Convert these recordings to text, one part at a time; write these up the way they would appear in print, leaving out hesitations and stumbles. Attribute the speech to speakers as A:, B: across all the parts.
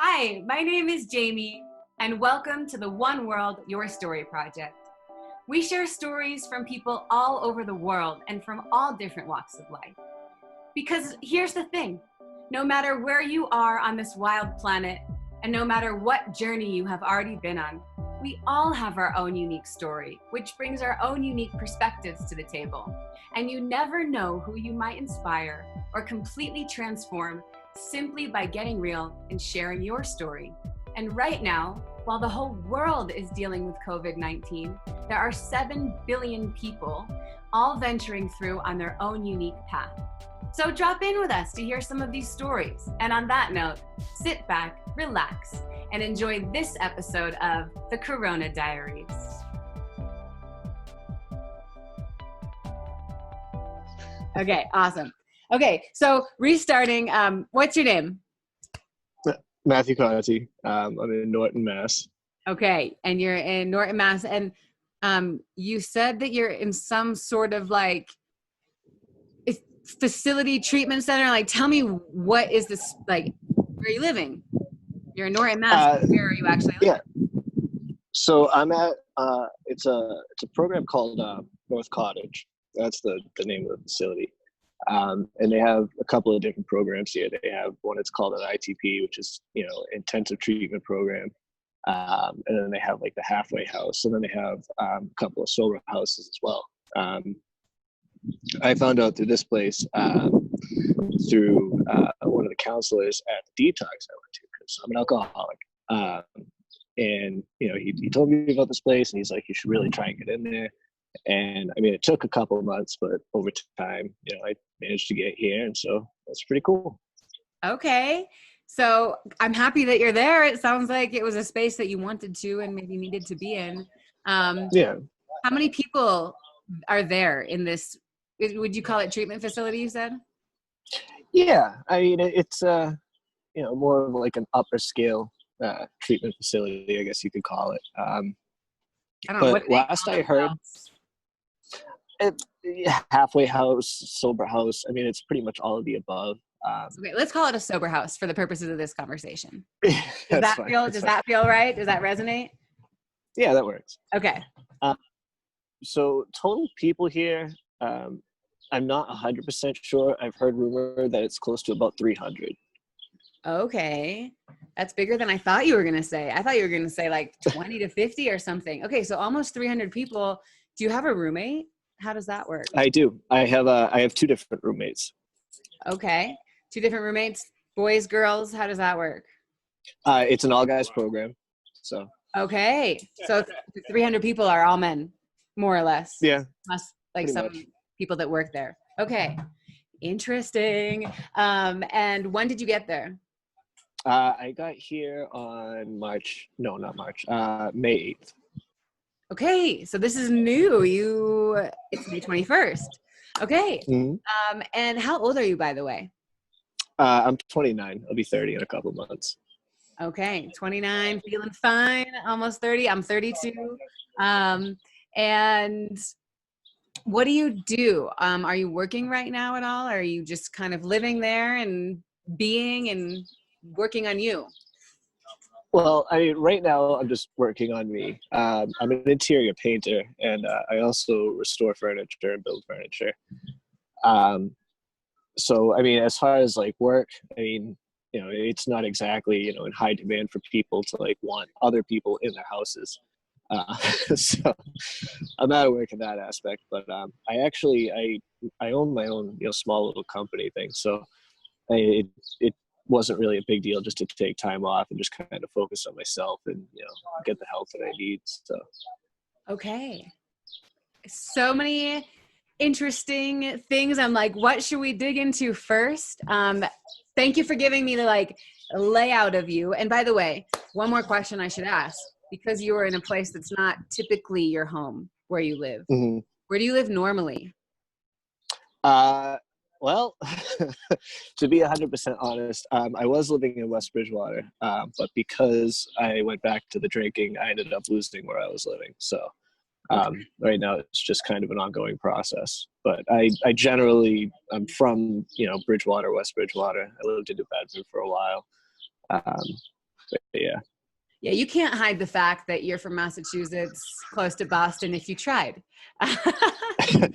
A: Hi, my name is Jamie, and welcome to the One World, Your Story Project. We share stories from people all over the world and from all different walks of life. Because here's the thing, no matter where you are on this wild planet, and no matter what journey you have already been on, we all have our own unique story, which brings our own unique perspectives to the table. And you never know who you might inspire or completely transform simply by getting real and sharing your story. And right now, while the whole world is dealing with COVID-19, there are 7 billion people all venturing through on their own unique path. So drop in with us to hear some of these stories. And on that note, sit back, relax, and enjoy this episode of the Corona Diaries. Okay, awesome. Okay, so restarting, what's your name?
B: Matthew Conti. I'm in Norton, Mass.
A: Okay, and you're in Norton, Mass. And you said that you're in some sort of like facility treatment center. Like, tell me, what is this, like, where are you living? You're in Norton, Mass. Where are you actually living?
B: Yeah. So I'm at, it's a program called North Cottage. That's the name of the facility. And they have a couple of different programs here. They have one that's called an ITP, which is, intensive treatment program. And then they have like the halfway house, and then they have a couple of sober houses as well. I found out through this place, through one of the counselors at the detox I went to, because I'm an alcoholic. And, he told me about this place, and he's like, you should really try and get in there. And I mean, it took a couple of months, but over time, I managed to get here. And so that's pretty cool.
A: Okay. So I'm happy that you're there. It sounds like it was a space that you wanted to and maybe needed to be in.
B: Yeah.
A: How many people are there in this? Would you call it treatment facility, you said?
B: Yeah. I mean, it's, more of like an upper scale treatment facility, I guess you could call it.
A: I don't know. What
B: last I heard, halfway house, sober house. I mean, it's pretty much all of the above.
A: Okay, let's call it a sober house for the purposes of this conversation.
B: Does
A: that feel right? Does that resonate?
B: Yeah, that works.
A: Okay.
B: So total people here, I'm not 100% sure. I've heard rumor that it's close to about 300.
A: Okay. That's bigger than I thought you were going to say. I thought you were going to say like 20 to 50 or something. Okay, so almost 300 people. Do you have a roommate? How does that work?
B: I do. I have 2 different roommates.
A: Okay. 2 different roommates, boys, girls. How does that work?
B: It's an all guys program. So.
A: Okay. So 300 people are all men, more or less.
B: Yeah.
A: Plus like some people that work there. Okay. Interesting. And when did you get there?
B: I got here on May 8th.
A: Okay, so this is new. It's May 21st. Okay.
B: Mm-hmm.
A: And how old are you, by the way?
B: I'm 29. I'll be 30 in a couple months.
A: Okay, 29, feeling fine. Almost 30. I'm 32. And what do you do? Are you working right now at all? Or are you just kind of living there and being and working on you?
B: Well, I mean, right now I'm just working on me. I'm an interior painter, and I also restore furniture and build furniture. So, I mean, as far as like work, I mean, it's not exactly, in high demand for people to like want other people in their houses. So I'm out of work in that aspect, but I own my own, small little company thing. So it wasn't really a big deal just to take time off and just kind of focus on myself and, get the help that I need. So.
A: Okay. So many interesting things. I'm like, what should we dig into first? Thank you for giving me the like layout of you. And by the way, one more question I should ask, because you are in a place that's not typically your home where you live. Mm-hmm. Where do you live normally?
B: Well, to be 100% honest, I was living in West Bridgewater, but because I went back to the drinking, I ended up losing where I was living. So right now it's just kind of an ongoing process. But I generally, I'm from, Bridgewater, West Bridgewater. I lived in New Bedford for a while. But yeah.
A: Yeah, you can't hide the fact that you're from Massachusetts, close to Boston, if you tried. That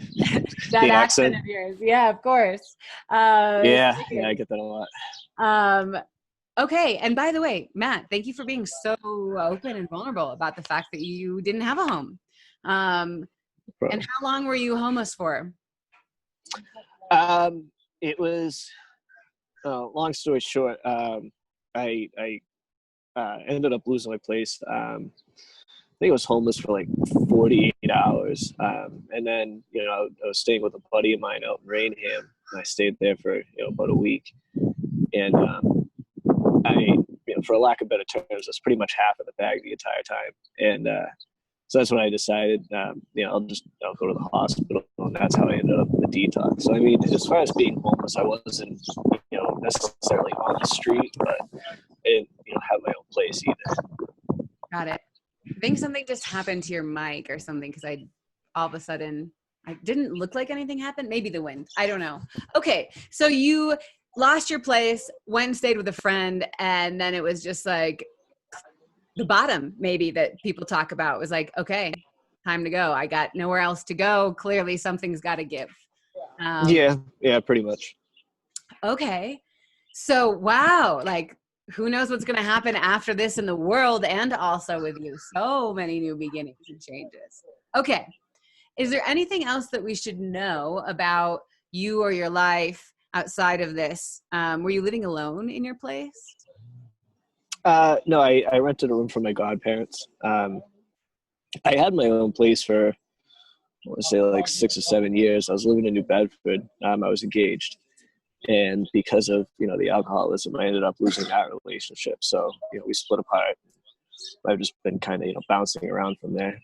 B: The
A: accent
B: accent.
A: of yours. Yeah, of course.
B: Yeah, yeah, I get that a lot.
A: Um, okay. And by the way, Matt, thank you for being so open and vulnerable about the fact that you didn't have a home. And how long were you homeless for?
B: It was, long story short, I ended up losing my place. I think I was homeless for like 48 hours. And then, I was staying with a buddy of mine out in Rainham. And I stayed there for, about a week. And I, for a lack of better terms, I was pretty much half of the bag the entire time. And so that's when I decided, I'll go to the hospital. And that's how I ended up in the detox. So, I mean, as far as being homeless, I wasn't, necessarily on the street, but I didn't, have my own place either.
A: Got it. I think something just happened to your mic or something, because all of a sudden, I didn't look like anything happened. Maybe the wind. I don't know. Okay. So you lost your place, went and stayed with a friend, and then it was just like the bottom, maybe, that people talk about was like, okay, time to go. I got nowhere else to go. Clearly something's got to give.
B: Yeah, pretty much.
A: Okay. So, wow. Like, who knows what's going to happen after this in the world, and also with you. So many new beginnings and changes. Okay. Is there anything else that we should know about you or your life outside of this? Were you living alone in your place?
B: No, I rented a room from my godparents. I had my own place for, I want to say, like 6 or 7 years. I was living in New Bedford. I was engaged. And because of, the alcoholism, I ended up losing that relationship. So, we split apart. I've just been kind of, bouncing around from there.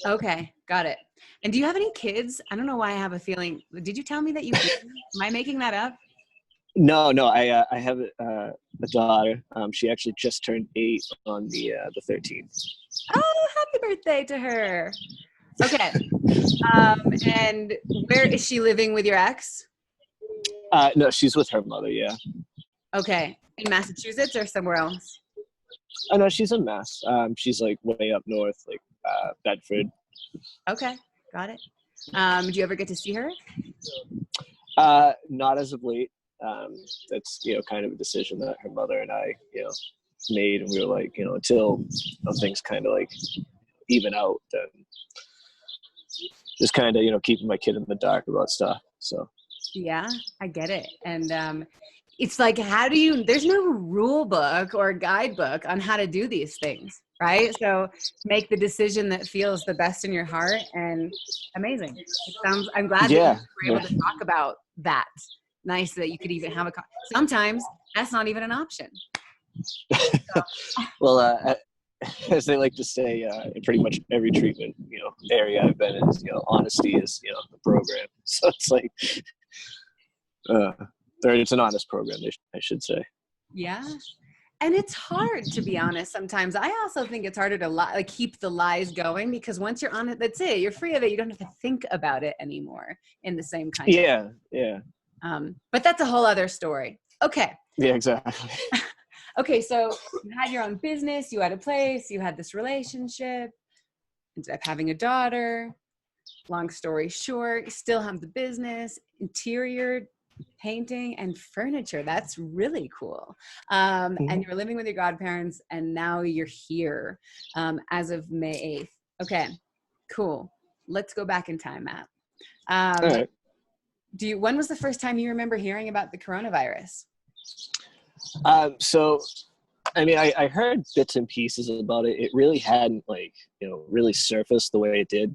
A: Okay, got it. And do you have any kids? I don't know why I have a feeling. Did you tell me that you did? Am I making that up?
B: No, I have a daughter. She actually just turned 8 on the 13th.
A: Oh, happy birthday to her. Okay. And where is she living with your ex?
B: No, she's with her mother. Yeah.
A: Okay. In Massachusetts or somewhere else?
B: Oh no, she's in Mass. She's like way up north, like Bedford.
A: Okay, got it. Do you ever get to see her?
B: Not as of late. That's kind of a decision that her mother and I made, and we were like, until things kind of like even out, then just kind of keeping my kid in the dark about stuff. So
A: yeah, I get it. And it's like, there's no rule book or guidebook on how to do these things, right? So make the decision that feels the best in your heart, and amazing. I'm glad that you were able to talk about that. Nice that you could even have sometimes that's not even an option. So.
B: Well, as they like to say, in pretty much every treatment, area I've been in, honesty is, the program. So it's like, it's an honest program, I should say.
A: Yeah. And it's hard to be honest sometimes. I also think it's harder to keep the lies going, because once you're on it, that's it. You're free of it. You don't have to think about it anymore in the same kind of way.
B: Yeah.
A: But that's a whole other story. Okay.
B: Yeah, exactly.
A: Okay, so you had your own business, you had a place, you had this relationship, ended up having a daughter. Long story short, you still have the business, interior painting and furniture. That's really cool. And you're living with your godparents, and now you're here as of May 8th. Okay, cool. Let's go back in time, Matt.
B: All right.
A: When was the first time you remember hearing about the coronavirus?
B: So, I mean, I heard bits and pieces about it. It really hadn't really surfaced the way it did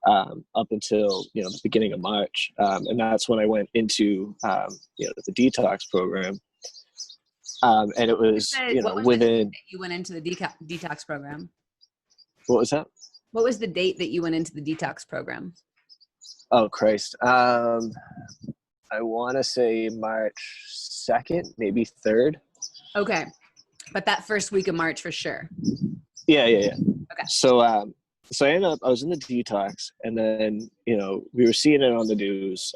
B: up until, the beginning of March. And that's when I went into, the detox program. And it was, within.
A: You went into the detox program.
B: What was that?
A: What was the date that you went into the detox program?
B: Oh, Christ. I want to say March 2nd, maybe 3rd.
A: Okay. But that first week of March for sure.
B: Yeah.
A: Okay.
B: So I was in the detox, and then, we were seeing it on the news,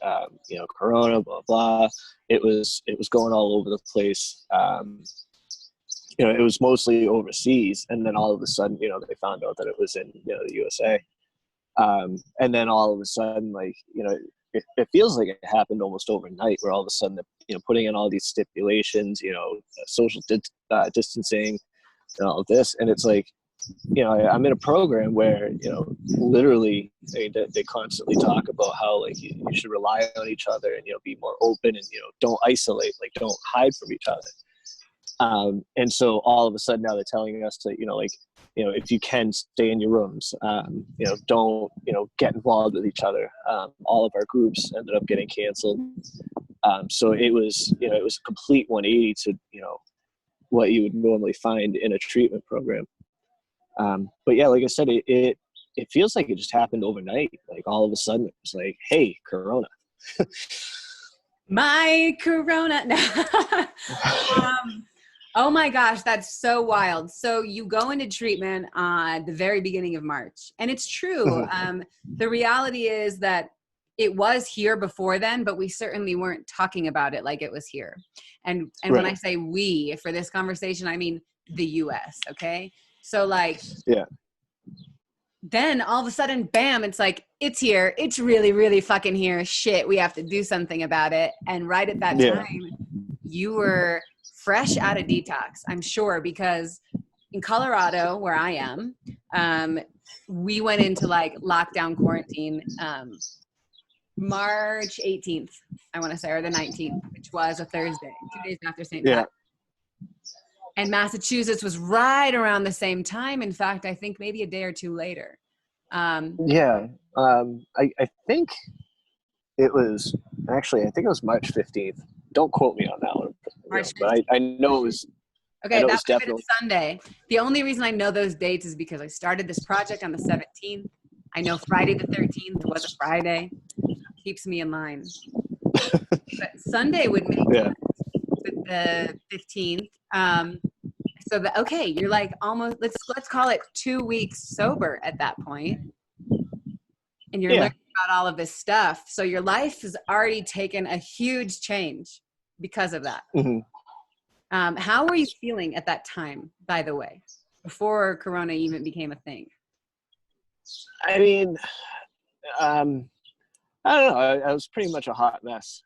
B: Corona, blah, blah. It was going all over the place. it was mostly overseas, and then all of a sudden, they found out that it was in, the USA. And then all of a sudden, like, it feels like it happened almost overnight, where all of a sudden, putting in all these stipulations, social distancing and all of this. And it's like, I'm in a program where, literally they constantly talk about how, like, you should rely on each other and, be more open and, don't isolate, like, don't hide from each other. And so all of a sudden now they're telling us to, if you can, stay in your rooms, don't, get involved with each other. All of our groups ended up getting canceled. So it was a complete 180 to, what you would normally find in a treatment program. But yeah, like I said, it feels like it just happened overnight. Like all of a sudden it was like, hey, Corona.
A: My Corona. Oh my gosh, that's so wild. So you go into treatment at the very beginning of March. And it's true. The reality is that it was here before then, but we certainly weren't talking about it like it was here. And
B: Right.
A: When I say we for this conversation, I mean the US, okay? So like,
B: yeah.
A: Then all of a sudden, bam, it's like, it's here. It's really, really fucking here. Shit, we have to do something about it. And right at that time, you were fresh out of detox, I'm sure, because in Colorado, where I am, we went into like lockdown quarantine March 18th, I want to say, or the 19th, which was a Thursday, 2 days after St. Pat. And Massachusetts was right around the same time. In fact, I think maybe a day or two later.
B: I think it was March 15th. Don't quote me on that one. But I know it was.
A: Okay, that was definitely Sunday. The only reason I know those dates is because I started this project on the 17th. I know Friday the 13th was a Friday. Keeps me in line. But Sunday would make the 15th. Okay, you're like almost, let's call it 2 weeks sober at that point. And you're learning about all of this stuff. So your life has already taken a huge change because of that.
B: Mm-hmm.
A: How were you feeling at that time, by the way, before Corona even became a thing?
B: I mean, I don't know. I was pretty much a hot mess.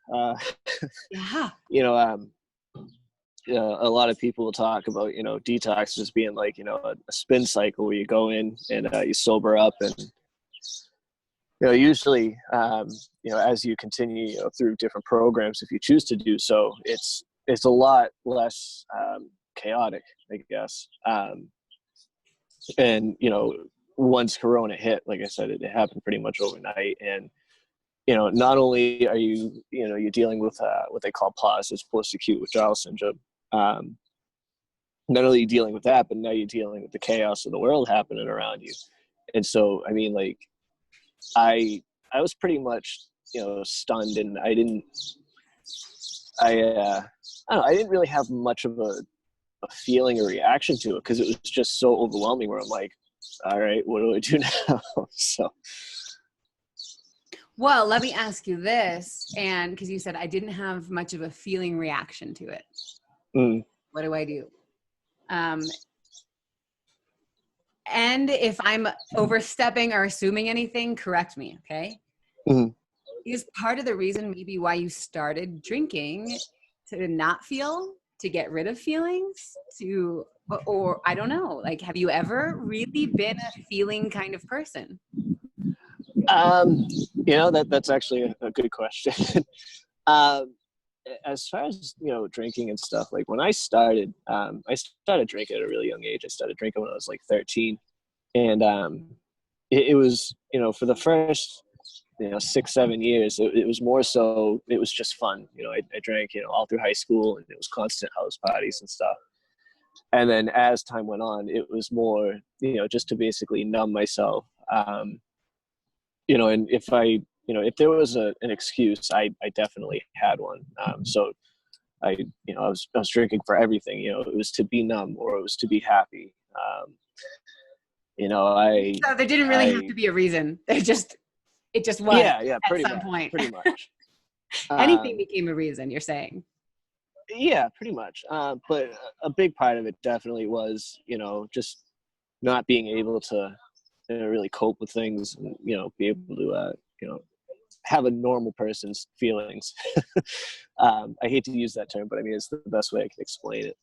A: Yeah.
B: A lot of people will talk about, detox just being like, a spin cycle where you go in and you sober up, and, usually, as you continue, through different programs, if you choose to do so, it's a lot less chaotic, I guess. And, once Corona hit, like I said, it happened pretty much overnight. And, not only are you, you're dealing with what they call PAWS, post-acute withdrawal syndrome. Not only are you dealing with that, but now you're dealing with the chaos of the world happening around you. And so, I mean, like, I was pretty much, stunned, and I don't know, I didn't really have much of a feeling or reaction to it, because it was just so overwhelming, where I'm like, all right, what do I do now? So.
A: Well, let me ask you this, and because you said I didn't have much of a feeling reaction to it. What do I do? And if I'm overstepping or assuming anything, correct me, okay? Mm-hmm. Is part of the reason maybe why you started drinking to not feel, to get rid of feelings, or I don't know, like, have you ever really been a feeling kind of person?
B: That's actually a good question. As far as, drinking and stuff, like when I started drinking at a really young age. I started drinking when I was like 13. And it was, for the first, 6-7 years, it was more so, it was just fun. I drank, all through high school, and it was constant house parties and stuff. And then as time went on, it was more, just to basically numb myself. And if if there was an excuse, I definitely had one. So I was drinking for everything. It was to be numb, or it was to be happy.
A: So there didn't really have to be a reason. It just was.
B: Yeah,
A: at some point.
B: pretty much.
A: Anything became a reason, you're saying?
B: Yeah, pretty much. But a big part of it definitely was, just not being able to really cope with things and, be able to, have a normal person's feelings. I hate to use that term, but I mean, it's the best way I can explain it.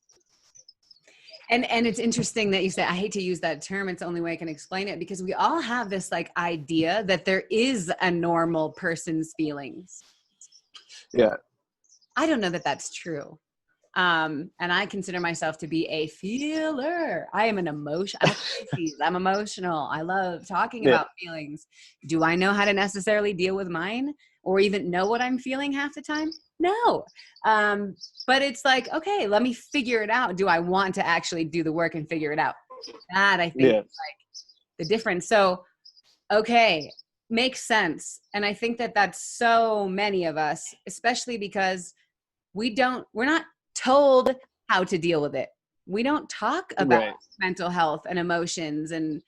A: And it's interesting that you say, I hate to use that term. It's the only way I can explain it, because we all have this like idea that there is a normal person's feelings.
B: Yeah.
A: I don't know that that's true. And I consider myself to be a feeler. I am an emotion. I'm emotional. I love talking
B: Yeah.
A: about feelings. Do I know how to necessarily deal with mine or even know what I'm feeling half the time? No. But it's like, okay, let me figure it out. Do I want to actually do the work and figure it out? That I think is like the difference. So, okay, makes sense. And I think that that's so many of us, especially because we're not told how to deal with it. We don't talk about
B: Right.
A: mental health and emotions and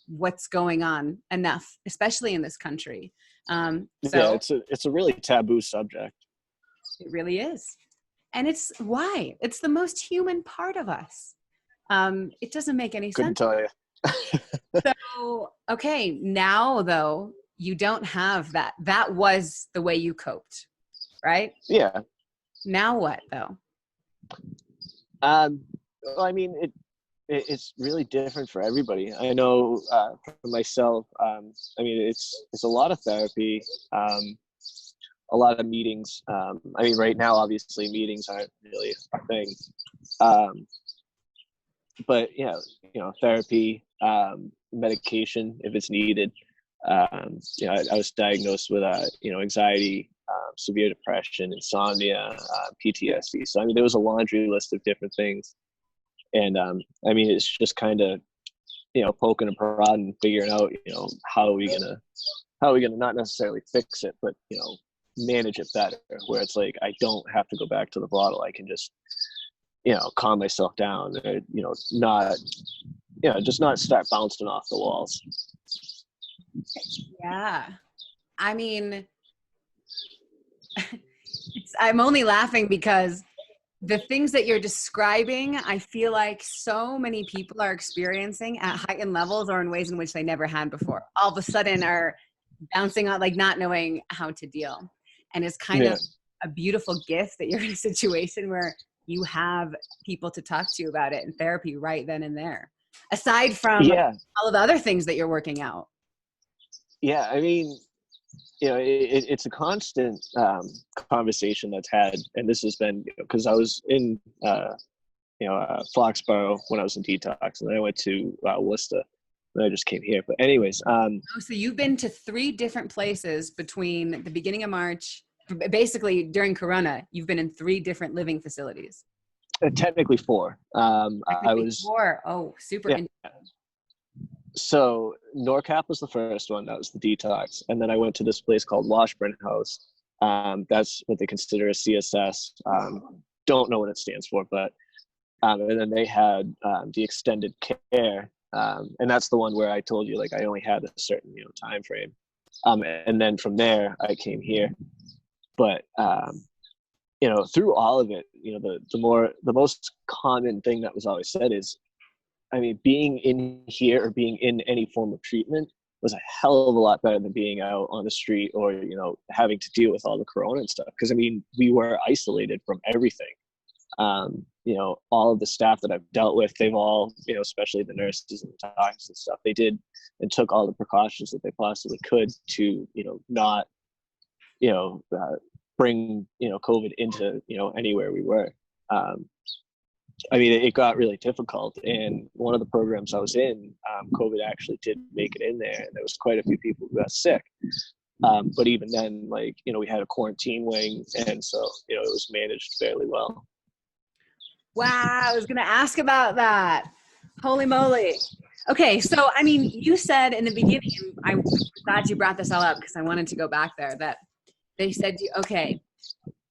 A: what's going on enough, especially in this country.
B: Yeah,
A: So
B: it's a really taboo subject.
A: it really is. And it's why it's the most human part of us. It doesn't make any
B: Couldn't
A: sense.
B: tell you.
A: So, okay, now though, you don't have that. That was the way you coped, right?
B: Yeah.
A: Now what though?
B: Well, I mean, it's really different for everybody. I know for myself, I mean, it's a lot of therapy, a lot of meetings. I mean, right now, obviously, meetings aren't really a thing. But yeah, therapy, medication if it's needed. I was diagnosed with anxiety, severe depression, insomnia, PTSD. So I mean, there was a laundry list of different things, and I mean, it's just kind of poking and prodding and figuring out how are we gonna not necessarily fix it, but manage it better. Where it's like I don't have to go back to the bottle. I can just calm myself down, or not just not start bouncing off the walls.
A: Yeah. I mean, I'm only laughing because the things that you're describing, I feel like so many people are experiencing at heightened levels or in ways in which they never had before. All of a sudden are bouncing on, like not knowing how to deal. And it's kind of a beautiful gift that you're in a situation where you have people to talk to about it in therapy right then and there, aside from all of the other things that you're working out.
B: Yeah, I mean, it's a constant conversation that's had, and this has been because I was in Foxborough when I was in detox, and then I went to Worcester, and I just came here. But anyways,
A: so you've been to 3 different places between the beginning of March, basically during Corona. You've been in 3 different living facilities.
B: Technically 4. I was
A: 4. Oh, super.
B: Yeah. So NorCap was the first one. That was the detox. And then I went to this place called Washburn House. That's what they consider a CSS. Don't know what it stands for, but and then they had the extended care. And that's the one where I told you, like, I only had a certain, time frame. And then from there, I came here. But, through all of it, the most common thing that was always said is, I mean, being in here or being in any form of treatment was a hell of a lot better than being out on the street or, having to deal with all the corona and stuff. Because, I mean, we were isolated from everything. All of the staff that I've dealt with, they've all, especially the nurses and the docs and stuff, they did and took all the precautions that they possibly could to, not, bring, COVID into, anywhere we were. I mean, it got really difficult, and one of the programs I was in, COVID actually did make it in there, and there was quite a few people who got sick. But even then, like, we had a quarantine wing, and so, it was managed fairly well.
A: Wow, I was going to ask about that. Holy moly. Okay, so, I mean, you said in the beginning, I'm glad you brought this all up because I wanted to go back there, that they said, okay,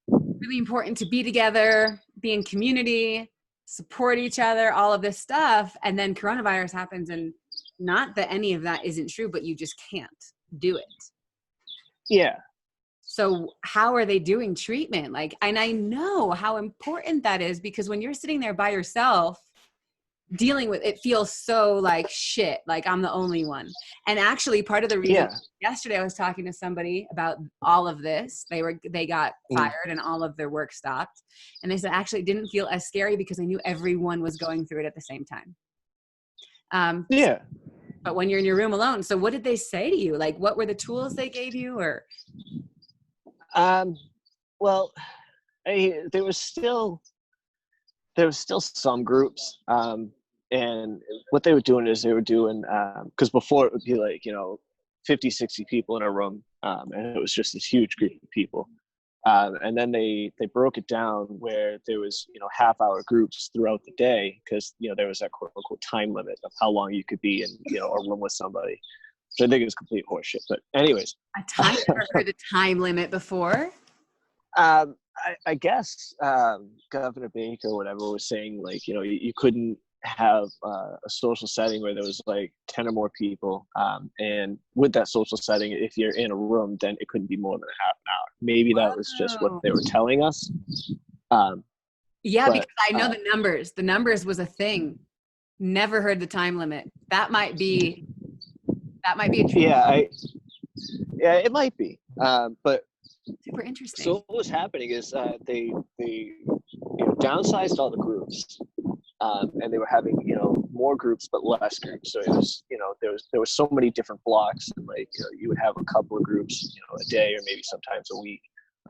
A: really important to be together, be in community, support each other, all of this stuff. And then coronavirus happens, and not that any of that isn't true, but you just can't do it.
B: Yeah.
A: So how are they doing treatment? Like, and I know how important that is, because when you're sitting there by yourself dealing with it, feels so like shit, like I'm the only one. And actually part of the reason, yesterday I was talking to somebody about all of this. They got fired and all of their work stopped. And they said, actually it didn't feel as scary because I knew everyone was going through it at the same time. But when you're in your room alone, so what did they say to you? Like, what were the tools they gave you? Or
B: well, there was still some groups, and what they were doing is they were doing, because before it would be like, 50, 60 people in a room, and it was just this huge group of people. And then they broke it down where there was, half-hour groups throughout the day, because, there was that quote-unquote time limit of how long you could be in, a room with somebody, which I think is complete horseshit. But anyways.
A: I've never heard the time limit before.
B: I guess Governor Baker or whatever was saying, like, you couldn't have a social setting where there was like 10 or more people, and with that social setting, if you're in a room, then it couldn't be more than a half an hour. Maybe that was just what they were telling us.
A: Because I know the numbers was a thing. Never heard the time limit. That might be a truth.
B: Yeah, it might be, but
A: super interesting.
B: So what was happening is they downsized all the groups, and they were having more groups but less groups. So it was there was so many different blocks, and like you would have a couple of groups a day or maybe sometimes a week.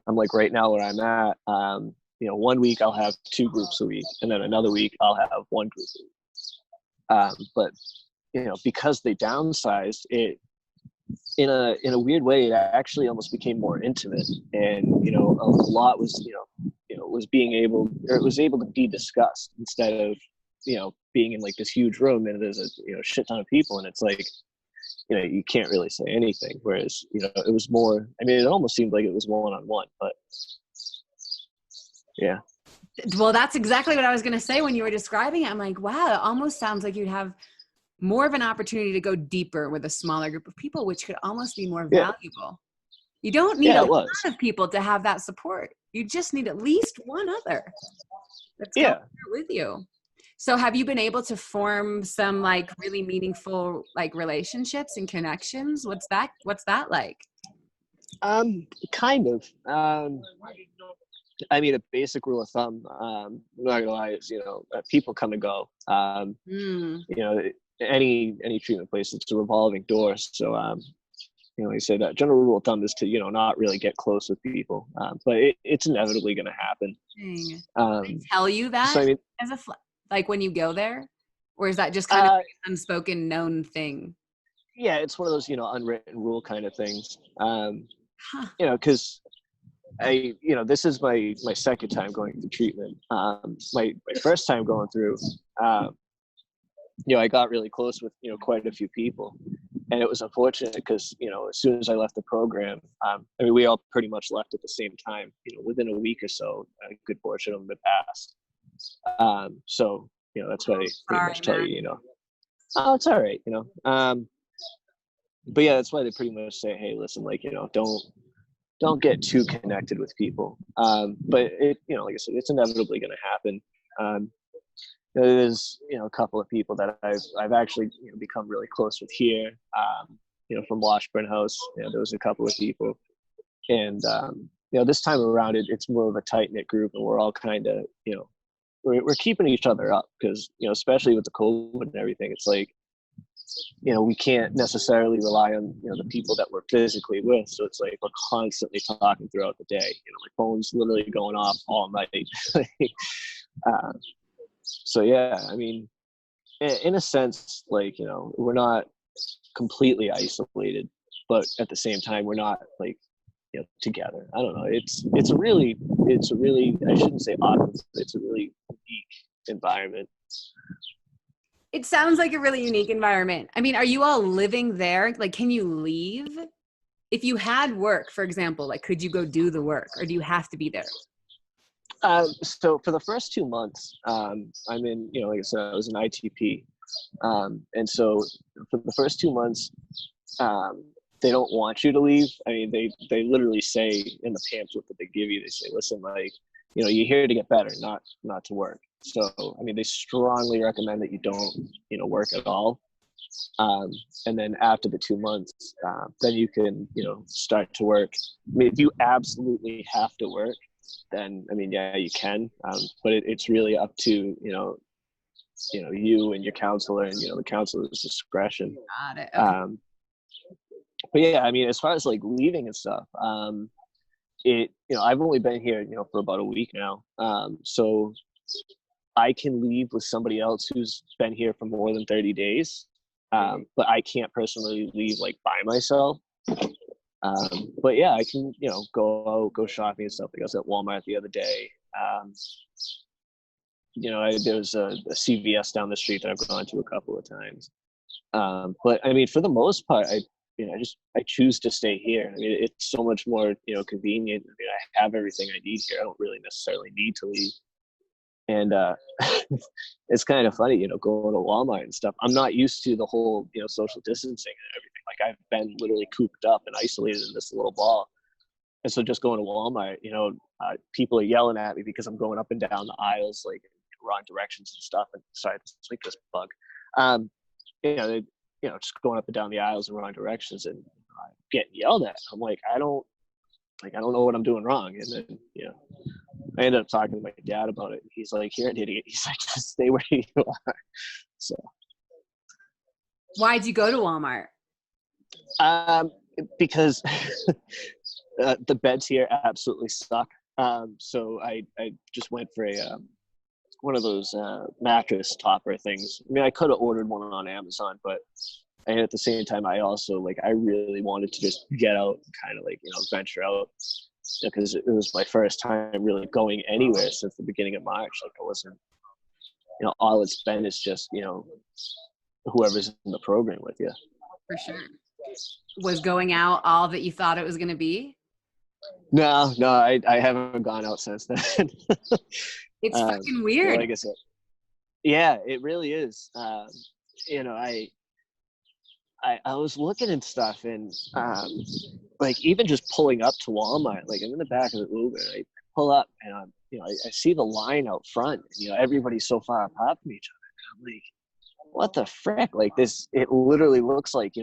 B: I'm like, right now where I'm at, 1 week I'll have 2 groups a week, and then another week I'll have 1 group a week. But because they downsized it, in a weird way, it actually almost became more intimate, and a lot was was able to be discussed, instead of being in like this huge room and there's a shit ton of people, and it's like you can't really say anything. Whereas it was more, I mean, it almost seemed like it was one-on-one, but yeah.
A: Well, that's exactly what I was going to say when you were describing it. I'm like, wow, it almost sounds like you'd have more of an opportunity to go deeper with a smaller group of people, which could almost be more valuable. You don't need a lot of people to have that support. You just need at least one other that's going with you. So have you been able to form some like really meaningful like relationships and connections? What's that like?
B: Kind of. I mean, a basic rule of thumb, I'm not gonna lie, is people come and go. Any treatment place, it's a revolving door. So like I said, that general rule of thumb is to not really get close with people, but it's inevitably going to happen.
A: They tell you that, so, I mean, as like when you go there, or is that just kind of like an unspoken known thing?
B: Yeah, it's one of those unwritten rule kind of things. Because this is my second time going through treatment. My first time going through, I got really close with quite a few people, and it was unfortunate because as soon as I left the program, I mean, we all pretty much left at the same time. Within a week or so, a good portion of them had passed. So that's why they pretty much tell you, oh, it's all right, but yeah, that's why they pretty much say, hey, listen, like don't get too connected with people. But it, like I said, it's inevitably going to happen. There's a couple of people that I've actually become really close with here. From Washburn House, there was a couple of people, and this time around it's more of a tight knit group, and we're all kind of we're keeping each other up, because especially with the COVID and everything, it's like we can't necessarily rely on the people that we're physically with, so it's like we're constantly talking throughout the day. My phone's literally going off all night. So yeah, I mean, in a sense, like we're not completely isolated, but at the same time we're not like together. I don't know, it's a really I shouldn't say awkward, but it's a really unique environment.
A: It sounds like a really unique environment. I mean, are you all living there? Like, can you leave? If you had work, for example, like, could you go do the work, or do you have to be there?
B: So for the first 2 months, I'm in, like I said, I was an ITP. And so for the first 2 months, they don't want you to leave. I mean, they literally say in the pamphlet that they give you, they say, listen, like, you know, you're here to get better, not to work. So, I mean, they strongly recommend that you don't, you know, work at all. And then after the 2 months, then you can, you know, start to work. I mean, if you absolutely have to work, then, I mean, yeah, you can. But it's really up to, you and your counselor and, you know, the counselor's discretion.
A: Got it. Okay.
B: But yeah, I mean, as far as like leaving and stuff, you know, I've only been here, you know, for about a week now. So I can leave with somebody else who's been here for more than 30 days. But I can't personally leave like by myself. But yeah, I can, you know, go shopping and stuff. Like I was at Walmart the other day. You know, there's a CVS down the street that I've gone to a couple of times. But I mean, for the most part, I choose to stay here. I mean, it's so much more, you know, convenient. I mean, I have everything I need here. I don't really necessarily need to leave. And it's kind of funny, you know, going to Walmart and stuff. I'm not used to the whole, you know, social distancing and everything. Like I've been literally cooped up and isolated in this little ball. And so just going to Walmart, you know, people are yelling at me because I'm going up and down the aisles, like wrong directions and stuff. And sorry, this bug. Just going up and down the aisles in wrong directions and getting yelled at. I'm like, I don't know what I'm doing wrong. And then, you know, I ended up talking to my dad about it. He's like, you're an idiot. He's like, just stay where you are. So.
A: Why'd you go to Walmart?
B: Because the beds here absolutely suck. So I just went for one of those mattress topper things. I mean, I could have ordered one on Amazon, but and at the same time, I also I really wanted to just get out and kind of venture out, because it was my first time really going anywhere since the beginning of March. Like I wasn't, all it's been is just, whoever's in the program with you.
A: For sure. Was going out all that you thought it was going to be?
B: No, I haven't gone out since then.
A: It's fucking weird.
B: Like I said, yeah, it really is. I was looking and stuff, and even just pulling up to Walmart, like I'm in the back of the Uber, I pull up and I see the line out front, and everybody's so far apart from each other. I'm like, what the frick? Like this, it literally looks like,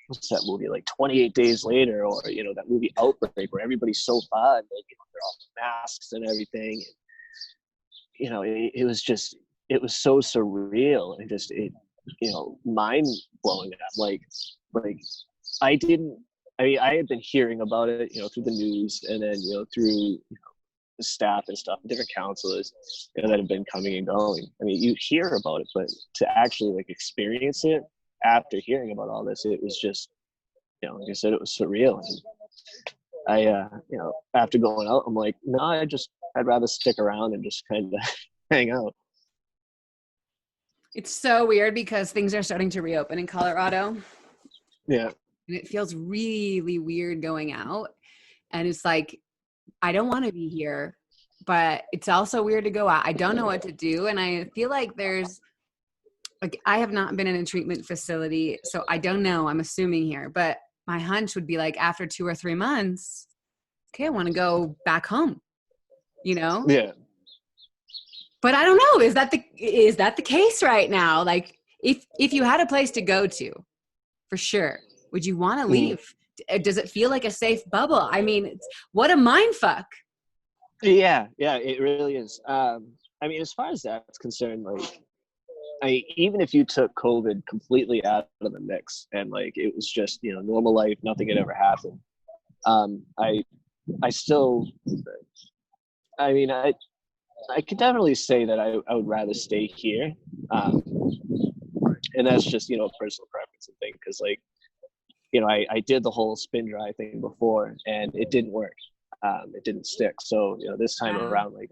B: what's that movie, like 28 Days Later, or that movie Outbreak, where everybody's so far, and they're all masks and everything. It was so surreal and just mind blowing. Like I had been hearing about it, through the news, and then through the staff and stuff, different counselors that have been coming and going. I mean, you hear about it, but to actually experience it after hearing about all this, it was just, like I said, it was surreal. And I after going out, I'm like, no, I'd rather stick around and just kind of hang out.
A: It's so weird because things are starting to reopen in Colorado.
B: Yeah.
A: And it feels really weird going out. And it's like, I don't want to be here, but it's also weird to go out. I don't know what to do. And I feel like I have not been in a treatment facility, so I don't know. I'm assuming here, but my hunch would be like after 2 or 3 months, okay, I want to go back home,
B: Yeah.
A: But I don't know. Is that the case right now? Like if you had a place to go to, for sure, would you want to leave? Does it feel like a safe bubble? I mean, what a mind fuck.
B: Yeah, it really is. I mean, as far as that's concerned, even if you took COVID completely out of the mix and it was just, normal life, nothing had ever happened. I still, I mean, I could definitely say that I would rather stay here. And that's just, a personal preference and thing. Cause I did the whole spin dry thing before and it didn't work. It didn't stick. So, this time around, I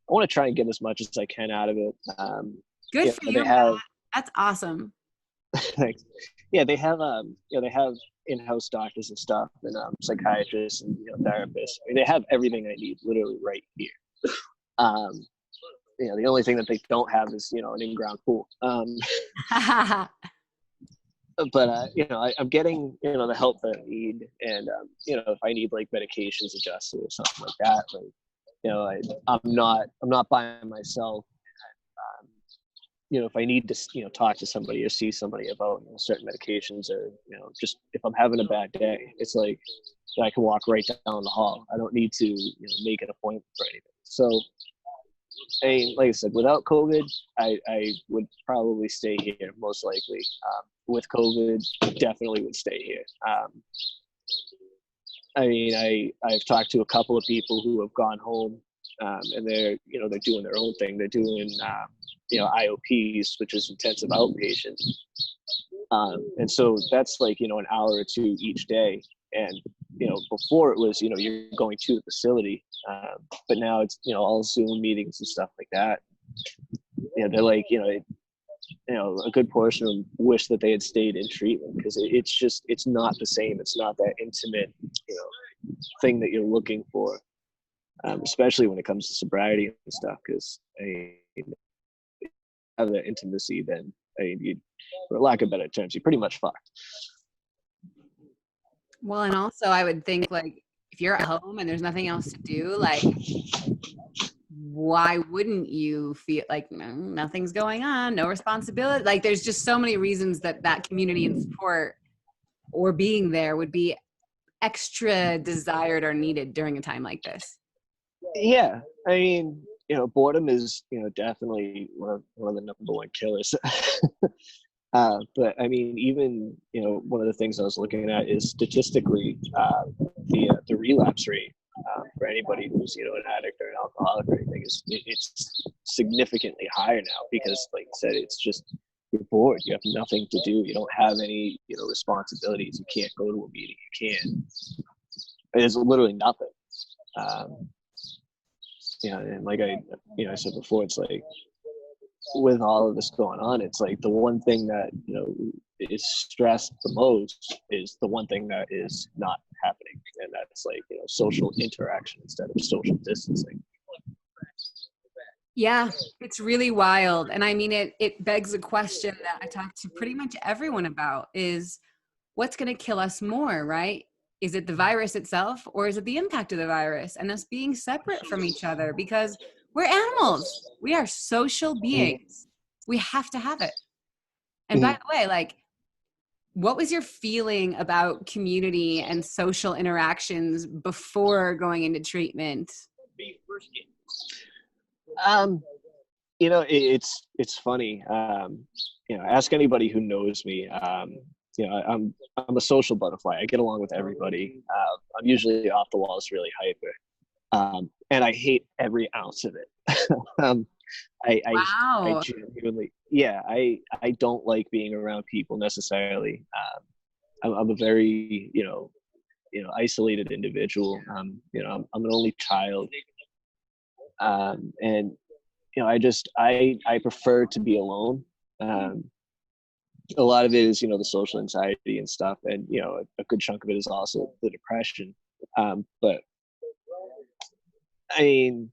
B: want to try and get as much as I can out of it.
A: Good for you. That's awesome.
B: Thanks. Yeah, they have in-house doctors and stuff, and psychiatrists and therapists. I mean, they have everything I need literally right here. The only thing that they don't have is an in-ground pool. but I'm getting the help that I need, and if I need like medications adjusted or something like that, like I'm not by myself. Um, if I need to talk to somebody or see somebody about certain medications, or just if I'm having a bad day, it's like I can walk right down the hall. I don't need to make an appointment for anything. So I mean, like I said, without COVID, I would probably stay here most likely. With COVID, definitely would stay here. I mean, I've talked to a couple of people who have gone home, and they're doing their own thing. They're doing IOPs, which is intensive outpatient, and so that's like an hour or two each day. And before it was you're going to the facility, but now it's all Zoom meetings and stuff like that. They're like a good portion of them wish that they had stayed in treatment, because it's not the same. It's not that intimate thing that you're looking for, especially when it comes to sobriety and stuff. Because have that intimacy, then you, for lack of better terms, you're pretty much fucked.
A: Well, and also I would think, like, if you're at home and there's nothing else to do, like, why wouldn't you feel like nothing's going on, no responsibility? Like, there's just so many reasons that community and support or being there would be extra desired or needed during a time like this.
B: Yeah, I mean, boredom is definitely one of the number one killers. But I mean, even one of the things I was looking at is statistically the relapse rate for anybody who's an addict or an alcoholic or anything it's significantly higher now, because like I said, it's just you're bored, you have nothing to do, you don't have any responsibilities, you can't go to a meeting, you can't. There's literally nothing. And like I said before, it's like, with all of this going on, it's like the one thing that is stressed the most is the one thing that is not happening, and that's like social interaction instead of social distancing.
A: Yeah, it's really wild. And I mean, it begs a question that I talk to pretty much everyone about, is what's going to kill us more, right? Is it the virus itself, or is it the impact of the virus and us being separate from each other? Because we're animals. We are social beings. We have to have it. And by the way, like, what was your feeling about community and social interactions before going into treatment?
B: It's funny. Ask anybody who knows me. I'm a social butterfly. I get along with everybody. I'm usually off the walls, really hyper, and I hate every ounce of it. I genuinely, I don't like being around people necessarily. I'm a very isolated individual. I'm an only child, and I prefer to be alone. A lot of it is the social anxiety and stuff, and a good chunk of it is also the depression. But I mean,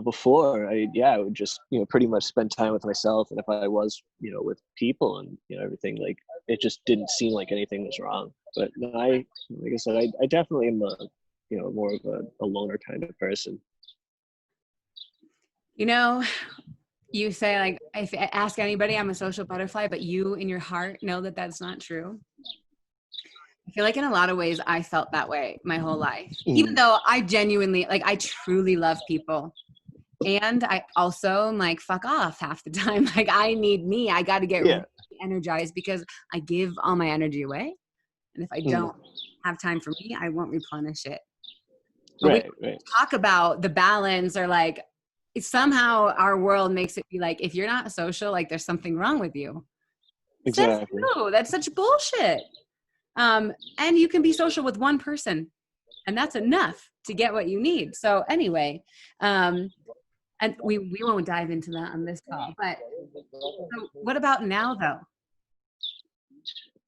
B: before I would just pretty much spend time with myself, and if I was with people and everything, like, it just didn't seem like anything was wrong. But no, like I said, I definitely am a more of a loner kind of person.
A: You say, like, if I ask anybody, I'm a social butterfly, but you in your heart know that that's not true. I feel like in a lot of ways I felt that way my whole life, even though I genuinely, like, I truly love people. And I also am like, fuck off half the time. Like, I need me. I got to get really energized, because I give all my energy away. And if I don't have time for me, I won't replenish it. But we talk about the balance, or like, somehow our world makes it be like, if you're not social, like, there's something wrong with you.
B: Exactly.
A: That's such bullshit. And you can be social with one person, and that's enough to get what you need. So anyway, and we won't dive into that on this call, but so what about now, though?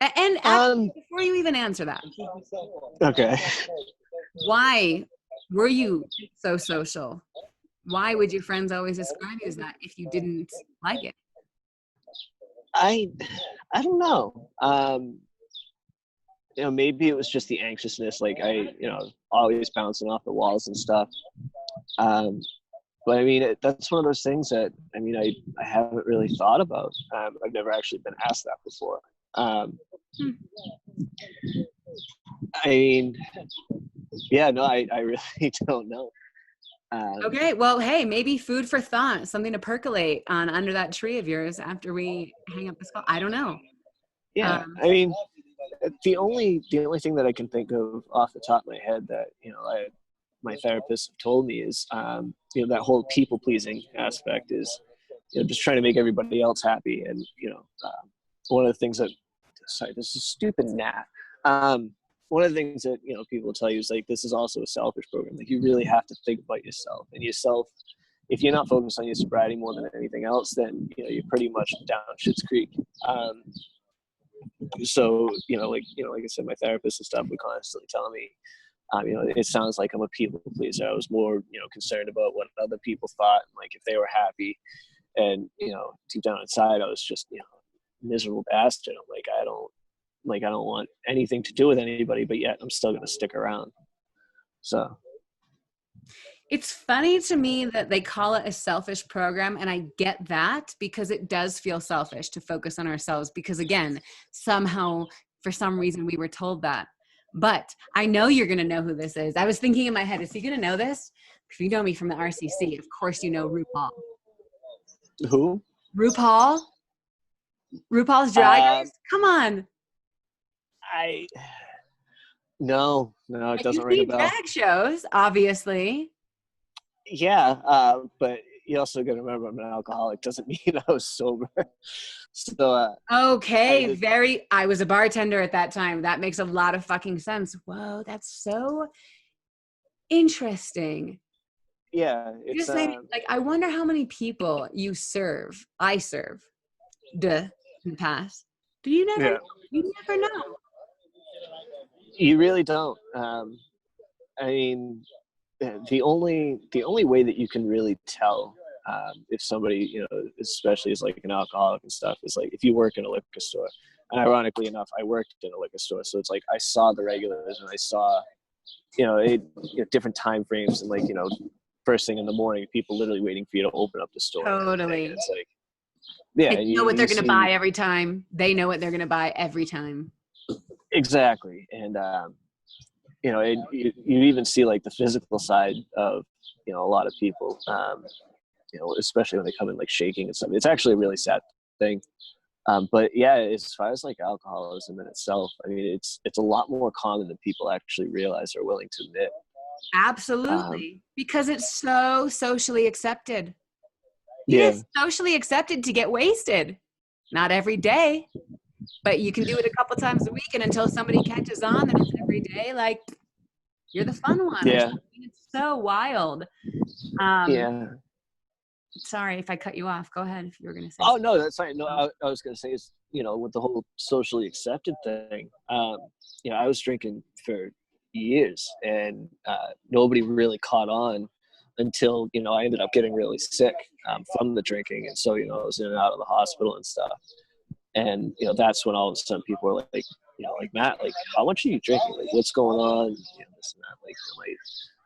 A: And actually, before you even answer that,
B: okay,
A: why were you so social? Why would your friends always describe you as that if you didn't like it?
B: I I don't know. Maybe it was just the anxiousness. Like always bouncing off the walls and stuff. Um, but I mean, that's one of those things that I haven't really thought about. I've never actually been asked that before.
A: Hmm.
B: I mean, yeah, no, I really don't know.
A: Okay, well, hey, maybe food for thought, something to percolate on under that tree of yours after we hang up this call. I don't know.
B: Yeah,
A: Um,
B: I mean, the only thing that I can think of off the top of my head that my therapist have told me is that whole people pleasing aspect is just trying to make everybody else happy, and one of the things that, sorry, this is stupid gnat. One of the things that people will tell you is like, this is also a selfish program. Like, you really have to think about yourself, and yourself. If you're not focused on your sobriety more than anything else, then you're pretty much down Schitt's Creek. So like I said, my therapist and stuff would constantly tell me, it sounds like I'm a people pleaser. I was more concerned about what other people thought, and like if they were happy, and deep down inside I was just miserable bastard. I'm like, I don't want anything to do with anybody, but yet I'm still going to stick around. So
A: it's funny to me that they call it a selfish program, and I get that because it does feel selfish to focus on ourselves because, again, somehow, for some reason, we were told that. But I know you're going to know who this is. I was thinking in my head, is he going to know this? If you know me from the RCC, of course you know RuPaul.
B: who?
A: RuPaul? RuPaul's Drag Race? Come on.
B: I No, it
A: You
B: doesn't ring a
A: see
B: bell.
A: drag shows, obviously.
B: Yeah, but you also got to remember, I'm an alcoholic. Doesn't mean I was sober. So
A: Okay, I was a bartender at that time. That makes a lot of fucking sense. Whoa, that's so interesting.
B: yeah,
A: You
B: it's
A: just made me, like, I wonder how many people I serve, in the past. Do you never know?
B: yeah.
A: You never know.
B: You really don't. I mean, the only way that you can really tell if somebody, especially is like an alcoholic and stuff, is like if you work in a liquor store. And ironically enough, I worked in a liquor store, so it's like I saw the regulars and I saw, different time frames, and like first thing in the morning, people literally waiting for you to open up the store. And everything. And
A: Totally.
B: it's like, yeah,
A: And
B: and
A: you know what
B: you
A: they're going to
B: see
A: buy every time. They know what they're going to buy every time.
B: exactly, and you even see like the physical side of a lot of people. Especially when they come in like shaking and stuff. It's actually a really sad thing. But yeah, as far as like alcoholism in itself, I mean, it's a lot more common than people actually realize or willing to admit.
A: Absolutely. Because it's so socially accepted. It
B: Yeah,
A: is socially accepted to get wasted. Not every day, but you can do it a couple times a week. And until somebody catches on that it's every day, like, you're the fun one or
B: yeah,
A: something. It's so wild. Um,
B: yeah.
A: Sorry if I cut you off. Go ahead if you were going to say
B: Oh
A: something.
B: no, that's fine. No, I was gonna say is with the whole socially accepted thing. I was drinking for years, and nobody really caught on until I ended up getting really sick from the drinking, and so I was in and out of the hospital and stuff. And that's when all of a sudden people were like, like, Matt, like, how much are you drinking? Like, what's going on? This and that. Like,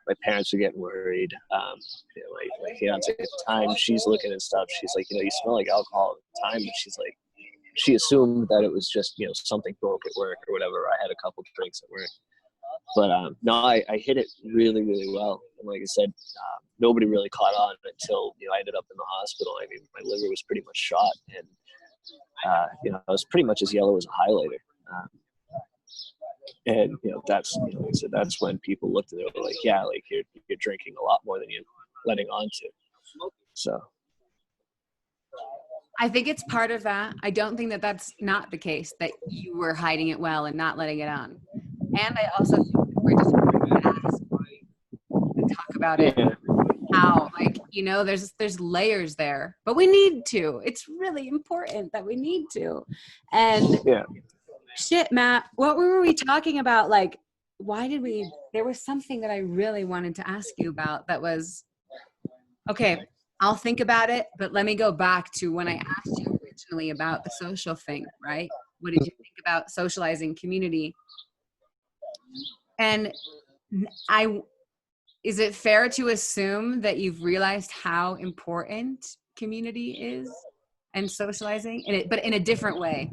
B: my parents are getting worried. My fiance at the time, she's looking and stuff. She's like, you smell like alcohol at the time. And she's like, she assumed that it was just something broke at work or whatever. I had a couple drinks at work, but no, I hit it really, really well. And like I said, nobody really caught on until I ended up in the hospital. I mean, my liver was pretty much shot, and I was pretty much as yellow as a highlighter. And that's like I said, that's when people looked at it and were like, yeah, like you're drinking a lot more than you're letting on to. So
A: I think it's part of that. I don't think that that's not the case, that you were hiding it well and not letting it on. And I also think that we're just asked and talk about it.
B: yeah,
A: How, like, there's layers there, but we need to. It's really important that we need to. And
B: yeah.
A: shit, Matt, what were we talking about? Like, there was something that I really wanted to ask you about that was, okay, I'll think about it, but let me go back to when I asked you originally about the social thing, right? What did you think about socializing community? And is it fair to assume that you've realized how important community is and socializing, but in a different way?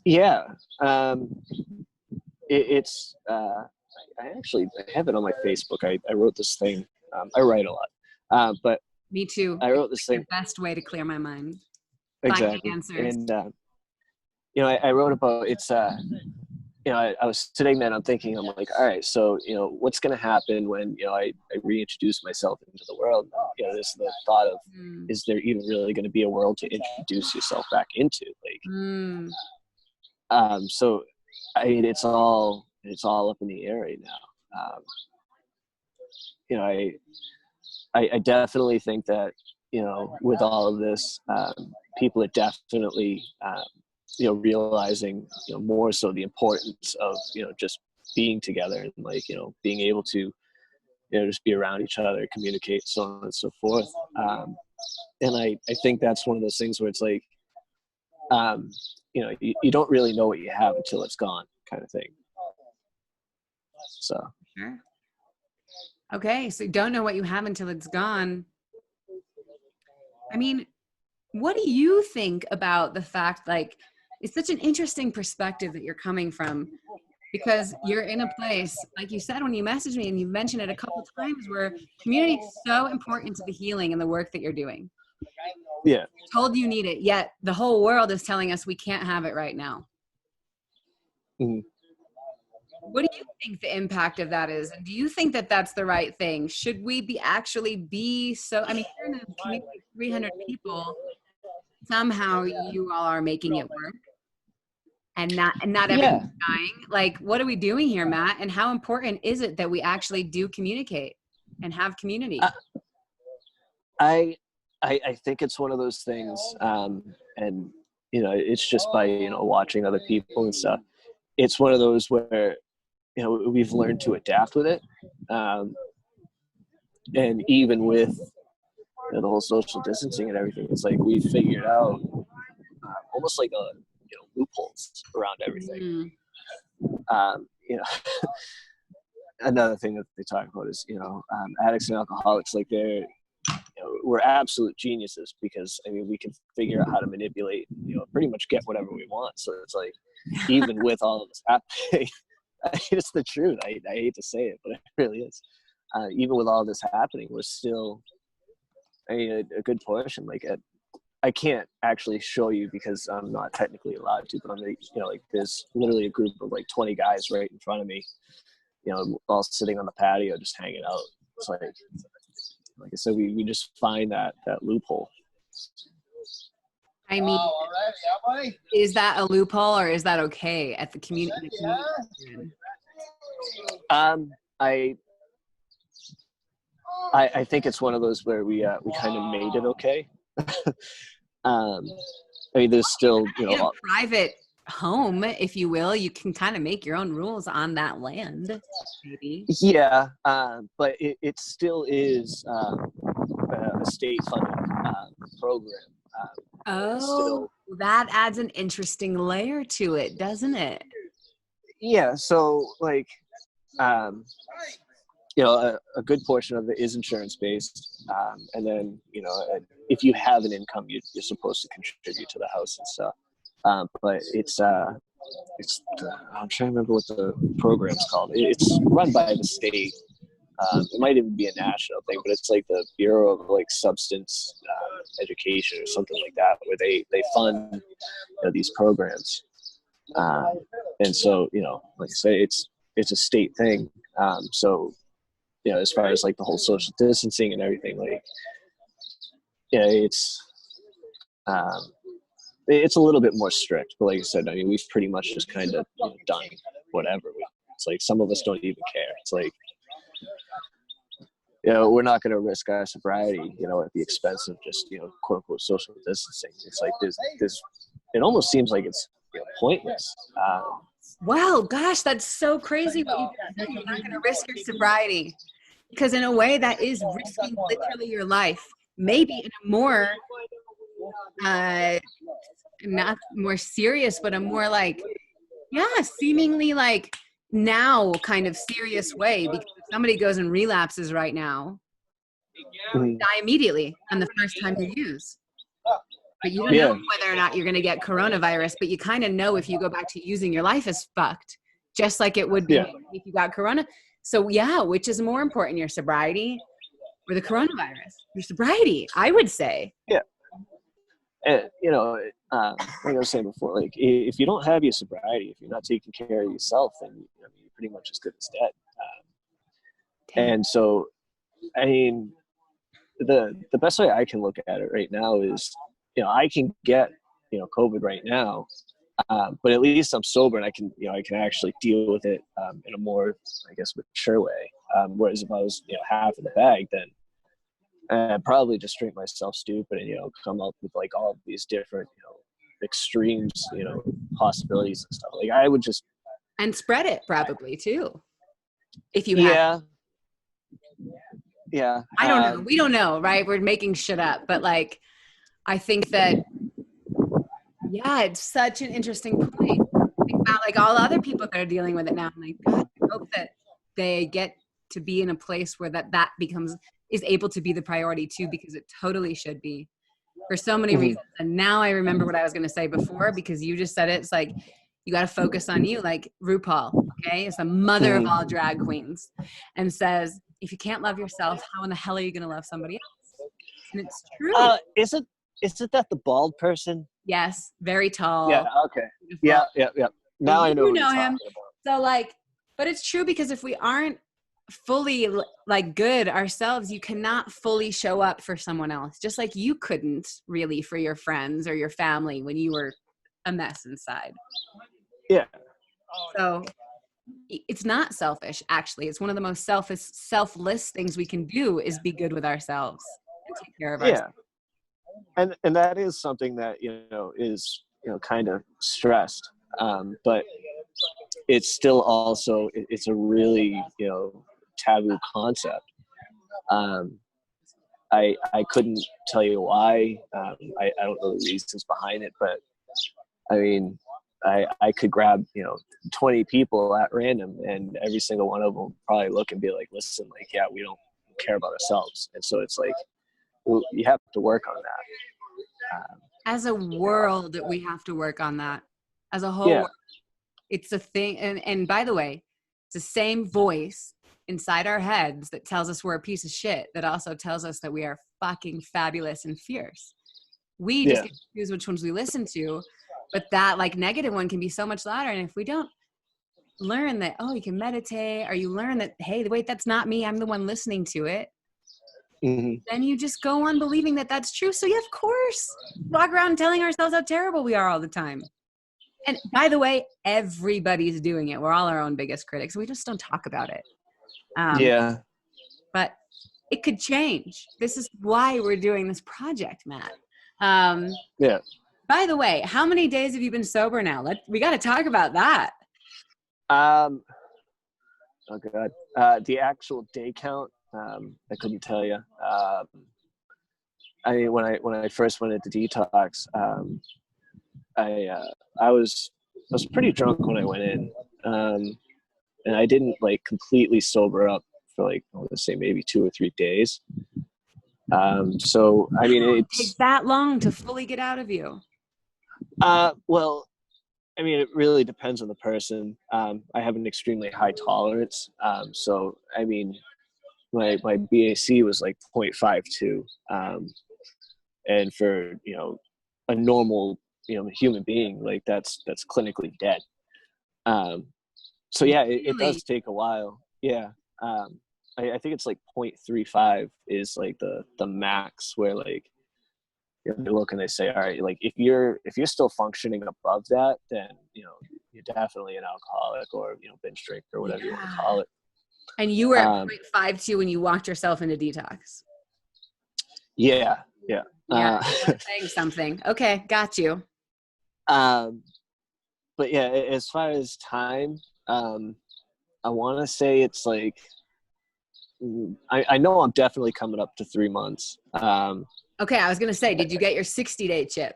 B: Yeah. It's I actually have it on my Facebook. I wrote this thing. I write a lot, but
A: Me too.
B: I wrote this thing.
A: The best way to clear my mind.
B: Exactly.
A: Finding answers.
B: And I wrote about it's. I was sitting there and I'm thinking, I'm like, all right, so what's going to happen when I reintroduce myself into the world? There's the thought of, is there even really going to be a world to introduce yourself back into? So I mean, it's all up in the air right now. I definitely think that with all of this, people are definitely realizing more so the importance of just being together and being able to just be around each other, communicate, so on and so forth. And I think that's one of those things where it's like you don't really know what you have until it's gone, kind of thing. So
A: sure. Okay, so you don't know what you have until it's gone. I mean, what do you think about the fact, it's such an interesting perspective that you're coming from, because you're in a place, like you said when you messaged me, and you mentioned it a couple of times, where community is so important to the healing and the work that you're doing.
B: Yeah.
A: Told you need it, yet the whole world is telling us we can't have it right now.
B: Mm-hmm.
A: What do you think the impact of that is? And do you think that that's the right thing? Should we be so, I mean, you're in a community of 300 people, somehow you all are making it work, and not everyone's dying. What are we doing here, Matt? And how important is it that we actually do communicate and have community?
B: I think it's one of those things, and it's just by watching other people and stuff. It's one of those where we've learned to adapt with it, and even with the whole social distancing and everything, it's like we figured out almost like a loopholes around everything. Another thing that they talk about is addicts and alcoholics, like we're absolute geniuses, because I mean we can figure out how to manipulate, pretty much get whatever we want. So it's like, even with all of this happening, it's the truth. I hate to say it, but it really is. Even with all this happening, we're still, I mean, a good portion. I can't actually show you because I'm not technically allowed to, but I'm there's literally a group of 20 guys right in front of me, all sitting on the patio just hanging out. It's like I said, we just find that loophole.
A: I mean, is that a loophole, or is that okay at the community?
B: I think it's one of those where we kind of made it okay. I mean, there's still
A: a private home, if you will. You can kind of make your own rules on that land, maybe.
B: Yeah, but it still is a state-funded program.
A: That adds an interesting layer to it, doesn't it?
B: Yeah, so a good portion of it is insurance-based, and then if you have an income, you're supposed to contribute to the house and stuff. But it's I'm trying to remember what the program's called. It's run by the state. It might even be a national thing, but it's like the Bureau of Substance Education or something like that, where they fund these programs. And so like I say, it's a state thing. So as far as the whole social distancing and everything, it's a little bit more strict. But like I said, I mean, we've pretty much just kind of done whatever. It's like some of us don't even care. It's like, we're not going to risk our sobriety, at the expense of just, quote unquote social distancing. It's like there's it almost seems like it's pointless.
A: Wow, gosh, that's so crazy what you just said. You're not going to risk your sobriety, because in a way that is risking literally your life, maybe in a more not more serious, but a more like, yeah, seemingly like now kind of serious way, because if somebody goes and relapses right now, you die immediately on the first time you use. But you don't know whether or not you're going to get coronavirus, but you kind of know if you go back to using, your life is fucked, just like it would be if you got corona. So yeah, which is more important, your sobriety or the coronavirus? Your sobriety, I would say.
B: Yeah. And, like I was saying before, like if you don't have your sobriety, if you're not taking care of yourself, then you're pretty much as good as dead. And so, I mean, the best way I can look at it right now is, I can get, COVID right now, but at least I'm sober and I can actually deal with it in a more, I guess, mature way. Whereas if I was, half in the bag, then I'd probably just drink myself stupid and, come up with like all of these different, extremes, possibilities and stuff. Like I would just.
A: And spread it probably too. If you
B: have. Yeah.
A: I don't know. We don't know, right? We're making shit up. But like, I think that, yeah, it's such an interesting point. Think about like all the other people that are dealing with it now. I'm like, God, I hope that they get to be in a place where that is able to be the priority too, because it totally should be for so many reasons. And now I remember what I was going to say before, because you just said it. It's like, you got to focus on you. Like RuPaul, okay, is the mother of all drag queens, and says, if you can't love yourself, how in the hell are you going to love somebody else? And it's true.
B: Is it that the bald person?
A: Yes, very tall.
B: Yeah. Okay. Beautiful. Yeah. Now I know
A: him. About. So like, but it's true, because if we aren't fully like good ourselves, you cannot fully show up for someone else. Just like you couldn't really for your friends or your family when you were a mess inside.
B: Yeah.
A: So it's not selfish, actually. It's one of the most selfless things we can do is be good with ourselves and take care of ourselves.
B: And that is something that, is, kind of stressed. But it's still also, it's a really, taboo concept. I couldn't tell you why. I don't know the reasons behind it, but I mean, I could grab, 20 people at random, and every single one of them probably look and be like, listen, like, yeah, we don't care about ourselves. And so it's like, well, you have to work on that.
A: As a world, we have to work on that. As a whole, it's a thing. And by the way, it's the same voice inside our heads that tells us we're a piece of shit that also tells us that we are fucking fabulous and fierce. We just get to choose which ones we listen to, but that like negative one can be so much louder. And if we don't learn that, oh, you can meditate, or you learn that, hey, wait, that's not me, I'm the one listening to it, then you just go on believing that that's true. So yeah, of course, walk around telling ourselves how terrible we are all the time. And by the way, everybody's doing it. We're all our own biggest critics. We just don't talk about it. But it could change. This is why we're doing this project, Matt. By the way, how many days have you been sober now? We got to talk about that.
B: Oh God. The actual day count, I couldn't tell you. I mean, when I first went into detox, I was pretty drunk when I went in, and I didn't like completely sober up for like, I want to say maybe 2 or 3 days. So I mean, it
A: takes that long to fully get out of you.
B: Well, I mean, it really depends on the person. I have an extremely high tolerance. So I mean, my BAC was like 0.52. And for, a normal, human being, like that's clinically dead. So yeah, it does take a while. Yeah. I think it's like 0.35 is like the max where like, they look and they say, all right, like if you're still functioning above that, then, you're definitely an alcoholic or, binge drinker or whatever you want to call it.
A: And you were at 0.52 when you walked yourself into detox.
B: Yeah.
A: Saying something. Okay, got you.
B: But yeah, as far as time, I want to say it's like, I know I'm definitely coming up to 3 months.
A: Okay, I was gonna say, did you get your 60-day chip?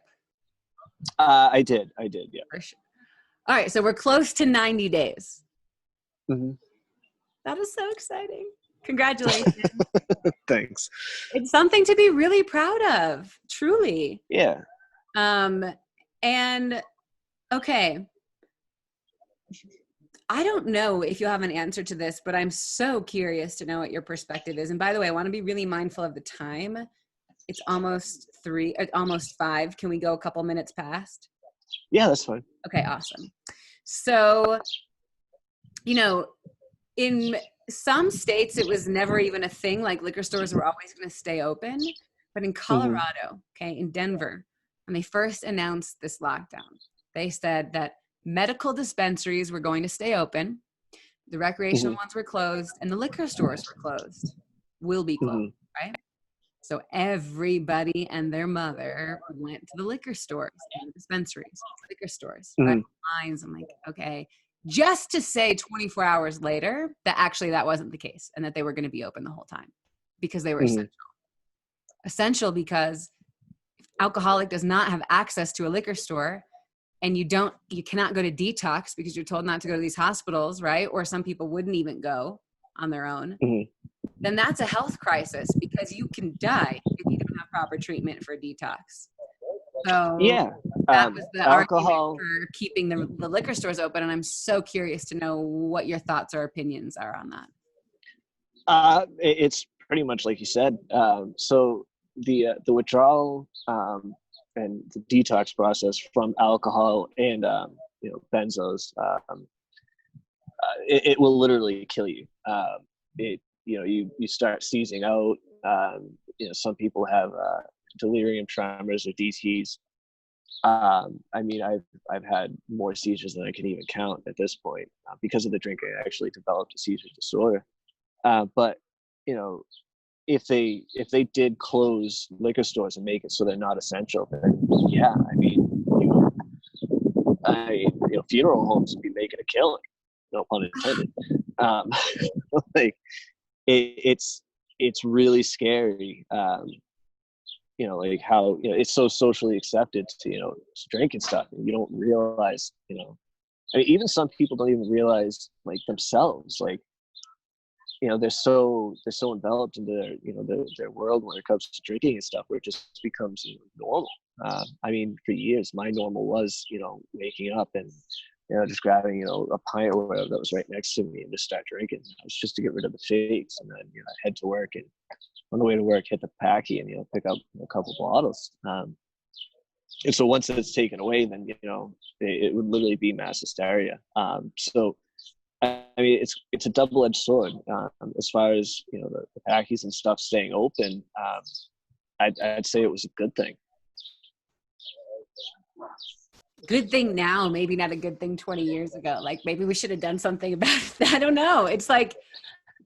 B: I did, yeah.
A: For sure. All right, so we're close to 90 days.
B: Mm-hmm.
A: That is so exciting. Congratulations.
B: Thanks.
A: It's something to be really proud of, truly.
B: Yeah.
A: And okay, I don't know if you'll have an answer to this, but I'm so curious to know what your perspective is. And by the way, I want to be really mindful of the time. It's almost 5. Can we go a couple minutes past?
B: Yeah, that's fine.
A: Okay, awesome. So, in some states, it was never even a thing. Like liquor stores were always going to stay open. But in Colorado, okay, in Denver, when they first announced this lockdown, they said that medical dispensaries were going to stay open, the recreational ones were closed, and the liquor stores were closed, will be closed, right? So everybody and their mother went to the liquor stores and the dispensaries, liquor stores, right? Lines. I'm like, okay, just to say 24 hours later that actually that wasn't the case and that they were going to be open the whole time because they were essential. Essential because if alcoholic does not have access to a liquor store and you cannot go to detox because you're told not to go to these hospitals, right? Or some people wouldn't even go on their own. Then that's a health crisis because you can die if you don't have proper treatment for detox. So that was the
B: alcohol
A: argument for keeping the liquor stores open. And I'm so curious to know what your thoughts or opinions are on that.
B: It's pretty much like you said. So the withdrawal and the detox process from alcohol and benzos, it will literally kill you. You start seizing out. Some people have delirium tremors or DTs. I mean, I've had more seizures than I can even count at this point because of the drinking. I actually developed a seizure disorder. But if they did close liquor stores and make it so they're not essential, then yeah, I mean, funeral homes would be making a killing. No pun intended. Like it's really scary. Like how it's so socially accepted to drink and stuff, and you don't realize. I mean, even some people don't even realize like themselves, like they're so enveloped into their world when it comes to drinking and stuff, where it just becomes normal. I mean, for years, my normal was waking up and just grabbing a pint or whatever that was right next to me and just start drinking. It was just to get rid of the shakes, and then head to work, and on the way to work hit the packy and pick up a couple bottles. And so once it's taken away, then it would literally be mass hysteria. So I mean, it's a double-edged sword. As far as the packies and stuff staying open, I'd say it was a good thing.
A: Good thing now, maybe not a good thing 20 years ago. Like maybe we should have done something about it. I don't know. It's like,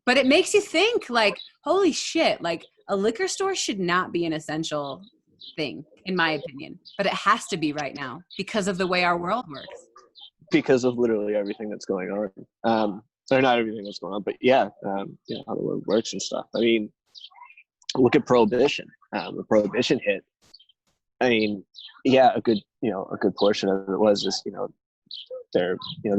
A: but it makes you think like, holy shit, like a liquor store should not be an essential thing, in my opinion, but it has to be right now because of the way our world works.
B: Because of literally everything that's going on. Or not everything that's going on, but yeah, how the world works and stuff. I mean, look at Prohibition. The Prohibition hit. I mean, yeah, a good portion of it was just, they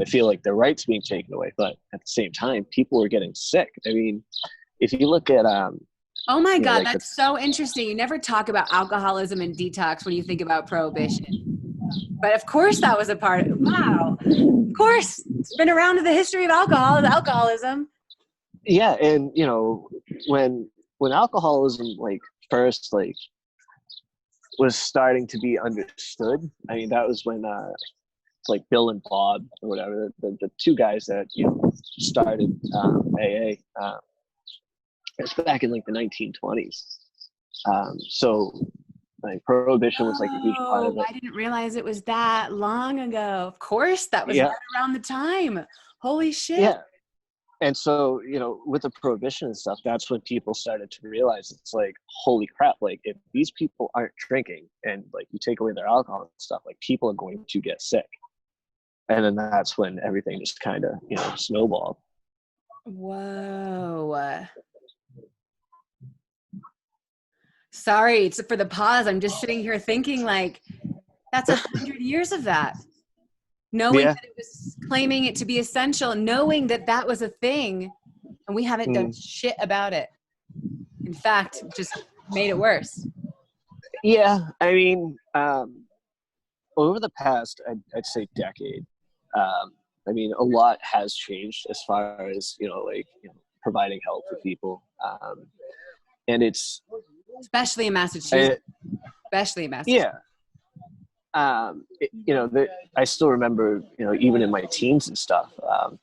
B: feel like their rights being taken away, but at the same time, people were getting sick. I mean, if you look at,
A: oh my God, like that's so interesting. You never talk about alcoholism and detox when you think about Prohibition. But of course that was a part of, wow. Of course, it's been around in the history of alcoholism.
B: Yeah, and when alcoholism like first like was starting to be understood, I mean that was when like Bill and Bob or whatever, the two guys that started AA. It's back in like the 1920s. So like Prohibition was like a huge part of it.
A: I didn't realize it was that long ago. Of course, that was right around the time. Holy shit.
B: Yeah. And so, with the Prohibition and stuff, that's when people started to realize it's like, holy crap, like if these people aren't drinking and like you take away their alcohol and stuff, like people are going to get sick. And then that's when everything just kind of, snowballed.
A: Whoa. Sorry, it's for the pause. I'm just sitting here thinking like that's 100 years of that. Knowing
B: Yeah.
A: that it was claiming it to be essential, knowing that that was a thing, and we haven't done shit about it. In fact, just made it worse.
B: Yeah. I mean, over the past, I'd say decade, I mean, a lot has changed as far as, providing help for people. And it's,
A: Especially in Massachusetts. Especially in Massachusetts.
B: yeah. I still remember, even in my teens and stuff,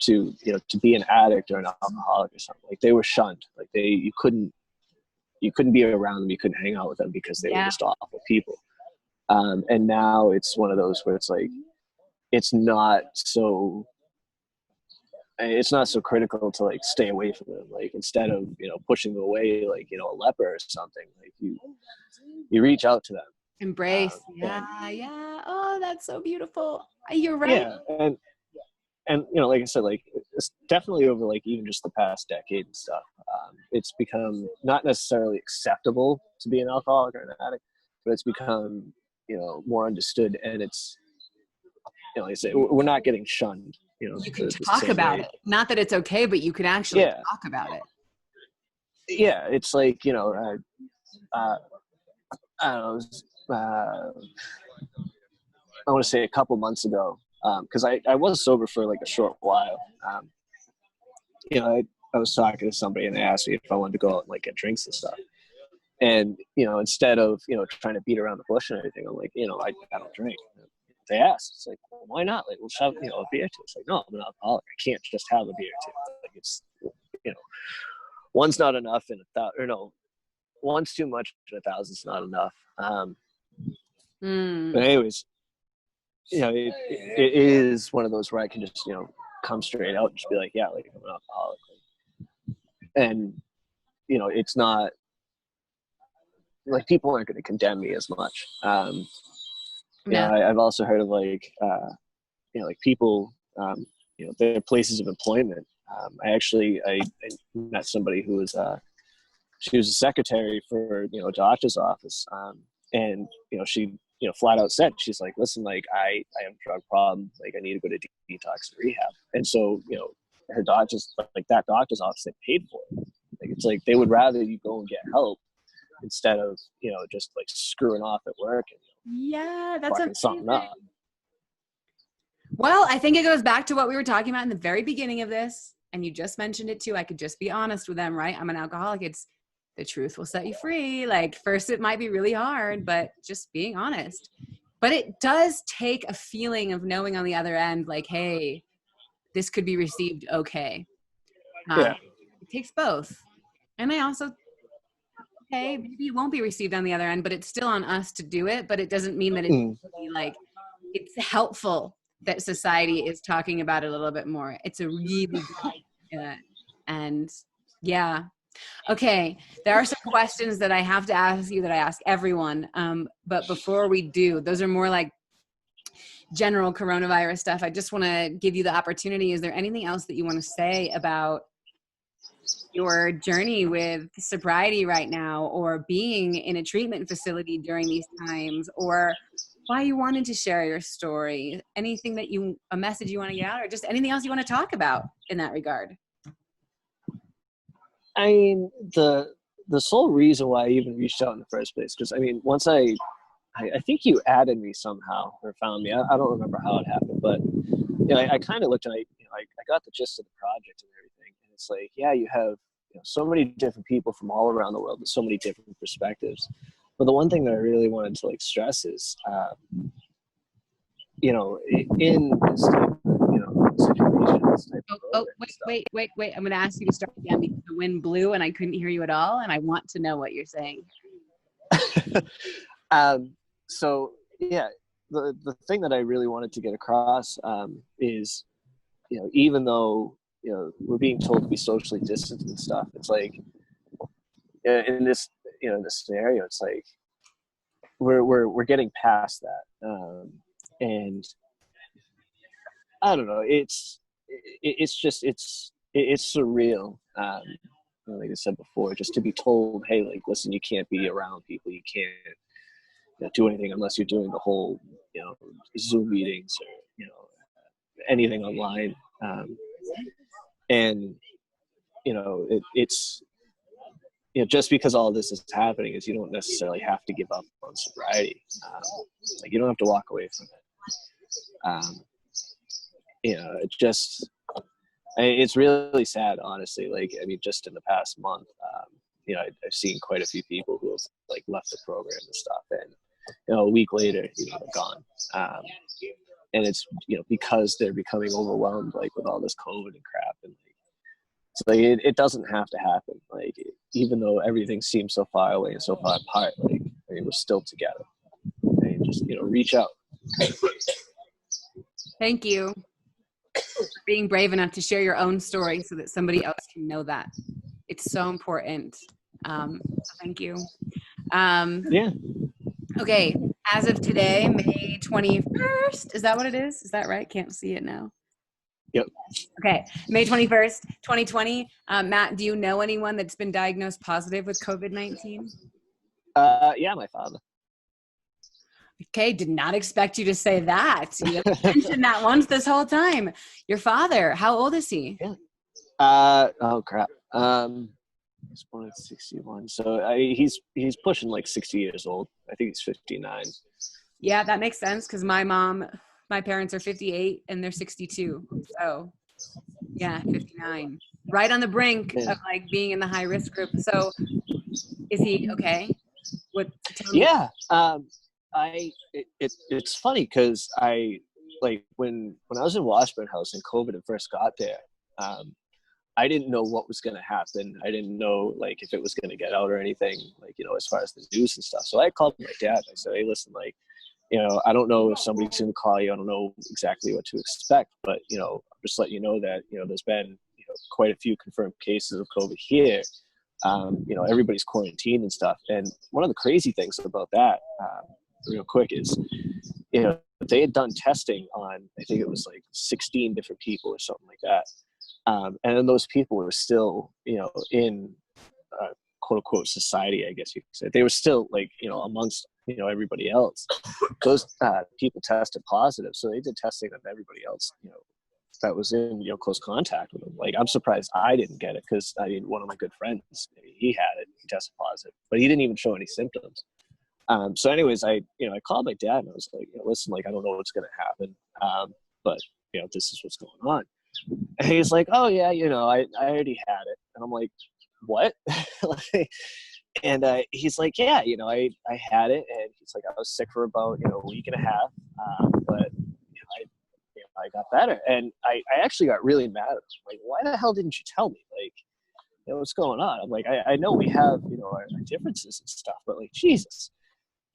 B: to be an addict or an alcoholic or something, like they were shunned. Like you couldn't be around them. You couldn't hang out with them because they were just awful people. And now it's one of those where it's like, it's not so critical to like stay away from them. Like instead of, pushing them away, like, a leper or something, like you reach out to them.
A: Embrace. Yeah. Oh, that's so beautiful. You're right.
B: Yeah. And like I said, like it's definitely over like even just the past decade and stuff. It's become not necessarily acceptable to be an alcoholic or an addict, but it's become, more understood. And it's, like I say, we're not getting shunned.
A: You can talk about it. Not that it's okay, but you can actually talk about it.
B: Yeah, it's like, I don't know. I want to say a couple months ago, because I was sober for like a short while. I was talking to somebody and they asked me if I wanted to go out and like get drinks and stuff. And, instead of, trying to beat around the bush and everything, I'm like, I don't drink. They asked, it's like, well, why not? Like, we'll have, a beer too. It's like, no, I'm an alcoholic. I can't just have a beer too. Like it's, one's not enough and one's too much and 1,000's not enough. But anyways, it is one of those where I can just, come straight out and just be like, yeah, like I'm an alcoholic. And, it's not like people aren't going to condemn me as much. I've also heard of like, like people, their places of employment. I met somebody who was, she was a secretary for, a doctor's office. And, she, flat out said, she's like, listen, like I have a drug problem. Like I need to go to detox and rehab. And so, her doctor's like that doctor's office, they paid for it. Like, it's like, they would rather you go and get help instead of, just like screwing off at work and
A: that's
B: fucking something up.
A: Well, I think it goes back to what we were talking about in the very beginning of this. And you just mentioned it too. I could just be honest with them, right? I'm an alcoholic. It's the truth will set you free. Like first it might be really hard, but just being honest. But it does take a feeling of knowing on the other end, like, hey, this could be received okay. It takes both. And I also, okay, maybe it won't be received on the other end, but it's still on us to do it. But it doesn't mean that it's like, it's helpful that society is talking about it a little bit more. It's a really good, and yeah. Okay, there are some questions that I have to ask you that I ask everyone. But before we do, those are more like general coronavirus stuff. I just want to give you the opportunity. Is there anything else that you want to say about your journey with sobriety right now, or being in a treatment facility during these times, or why you wanted to share your story? Anything that a message you want to get out, or just anything else you want to talk about in that regard?
B: I mean, the sole reason why I even reached out in the first place, because I mean, once I think you added me somehow or found me. I don't remember how it happened, but I kind of looked and I got the gist of the project and everything. And it's like, yeah, you have so many different people from all around the world with so many different perspectives. But the one thing that I really wanted to like stress is, in this type of, situation, this type of
A: wait. I'm going to ask you to start again because the wind blew and I couldn't hear you at all. And I want to know what you're saying.
B: So yeah, the thing that I really wanted to get across is, even though, we're being told to be socially distant and stuff, it's like, in this, this scenario, it's like, we're getting past that. And I don't know, it's surreal. like I said before, just to be told, hey, like, listen, you can't be around people, you can't do anything unless you're doing the whole, Zoom meetings or anything online. And it's just because all this is happening is you don't necessarily have to give up on sobriety. Like, you don't have to walk away from it. It just, it's really sad, honestly. Like, I mean, just in the past month, I've seen quite a few people who have like left the program and stuff, and a week later, they're gone. And it's because they're becoming overwhelmed, like, with all this COVID and crap, and like, so like it doesn't have to happen. Like, even though everything seems so far away and so far apart, like, I mean, we're still together. And just reach out.
A: Thank you for being brave enough to share your own story so that somebody else can know that. It's so important. Thank you.
B: Yeah.
A: Okay. As of today, May 21st, is that what it is? Is that right? Can't see it now.
B: Yep.
A: Okay. May 21st, 2020. Matt, do you know anyone that's been diagnosed positive with COVID-19?
B: Yeah, my father.
A: Okay, did not expect you to say that. You mentioned that once this whole time. Your father, how old is he?
B: Yeah. Oh crap. He's born at 61, so he's pushing like 60 years old. I think he's 59.
A: Yeah, that makes sense because my parents are 58 and they're 62. So yeah, 59. Right on the brink of like being in the high risk group. So is he okay? Tell me.
B: Yeah. It's funny because I, like, when I was in Washburn House and COVID had first got there, I didn't know what was going to happen. I didn't know, like, if it was going to get out or anything, like, as far as the news and stuff. So I called my dad. I said, hey, listen, like, I don't know if somebody's going to call you. I don't know exactly what to expect, but, I'm just letting you know that, there's been, quite a few confirmed cases of COVID here. Everybody's quarantined and stuff. And one of the crazy things about that, real quick, is, they had done testing on, I think it was like 16 different people or something like that. And then those people were still, in quote unquote society, I guess you could say. They were still, like, amongst, everybody else. Those people tested positive. So they did testing on everybody else, that was in, close contact with them. Like, I'm surprised I didn't get it because, I mean, one of my good friends, he had it, he tested positive, but he didn't even show any symptoms. So anyways, I called my dad and I was like, listen, like, I don't know what's going to happen. But, this is what's going on. And he's like, oh yeah, I already had it. And I'm like, what? And he's like, yeah, I had it. And he's like, I was sick for about, a week and a half. But I got better. And I actually got really mad at him. Like, why the hell didn't you tell me? Like, what's going on? I'm like, I know we have, our differences and stuff, but like, Jesus.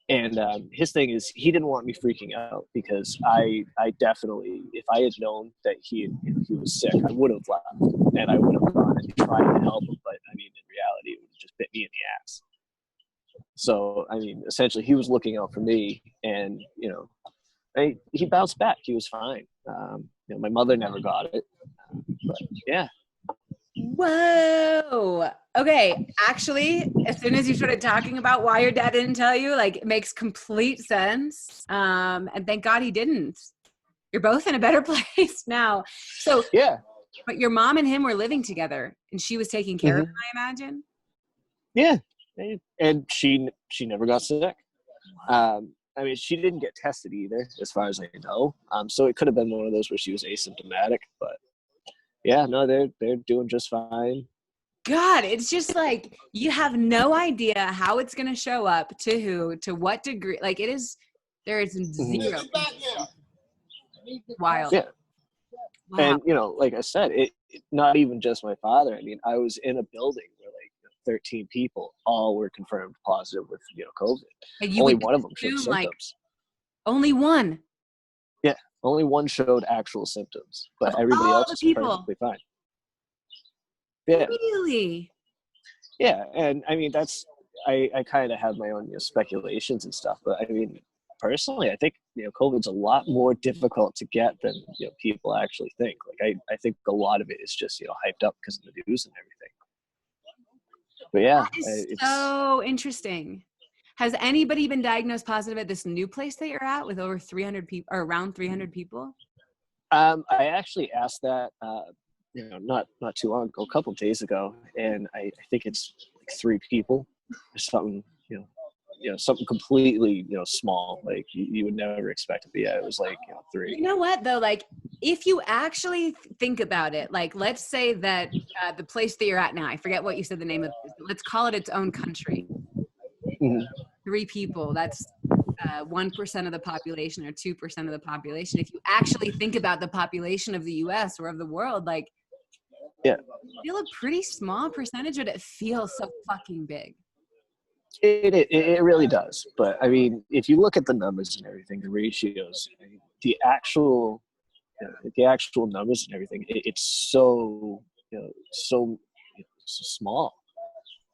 B: And his thing is, he didn't want me freaking out because I definitely, if I had known that he was sick, I would have left and I would have gone and tried to help him. But I mean, in reality, it would have just bit me in the ass. So, I mean, essentially, he was looking out for me, and he bounced back. He was fine. My mother never got it, but yeah.
A: Whoa. Okay. Actually, as soon as you started talking about why your dad didn't tell you, like, it makes complete sense. And thank God he didn't. You're both in a better place now. So
B: yeah.
A: But your mom and him were living together, and she was taking care of him, I imagine.
B: Yeah. And she never got sick. I mean, she didn't get tested either, as far as I know. So it could have been one of those where she was asymptomatic, but yeah, no, they're doing just fine.
A: God, it's just like, you have no idea how it's going to show up, to who, to what degree. Like, there is zero. Wild.
B: Yeah.
A: Wow.
B: And, like I said, it not even just my father. I mean, I was in a building where like 13 people all were confirmed positive with, COVID.
A: And
B: only one of them showed symptoms.
A: Like, only one?
B: Yeah. Only one showed actual symptoms, but everybody else was perfectly fine. Yeah.
A: Really?
B: Yeah. And I mean, I kind of have my own speculations and stuff, but I mean, personally, I think, COVID's a lot more difficult to get than, people actually think. Like, I think a lot of it is just, hyped up because of the news and everything. But yeah,
A: That is
B: it's
A: so interesting. Has anybody been diagnosed positive at this new place that you're at with over 300 people or around 300 people?
B: I actually asked that not too long ago, a couple of days ago, and I think it's like 3 people or something, something completely small, like you would never expect it. But yeah, it was like 3.
A: You know what though? Like, if you actually think about it, like, let's say that the place that you're at now, I forget what you said the name of, let's call it its own country.
B: Mhm.
A: 3 people, that's 1% of the population or 2% of the population. If you actually think about the population of the US or of the world, like,
B: Yeah,
A: feel a pretty small percentage, but it feels so fucking big.
B: it really does. But I mean, if you look at the numbers and everything, the ratios, I mean, the actual numbers and everything, it's so so so small.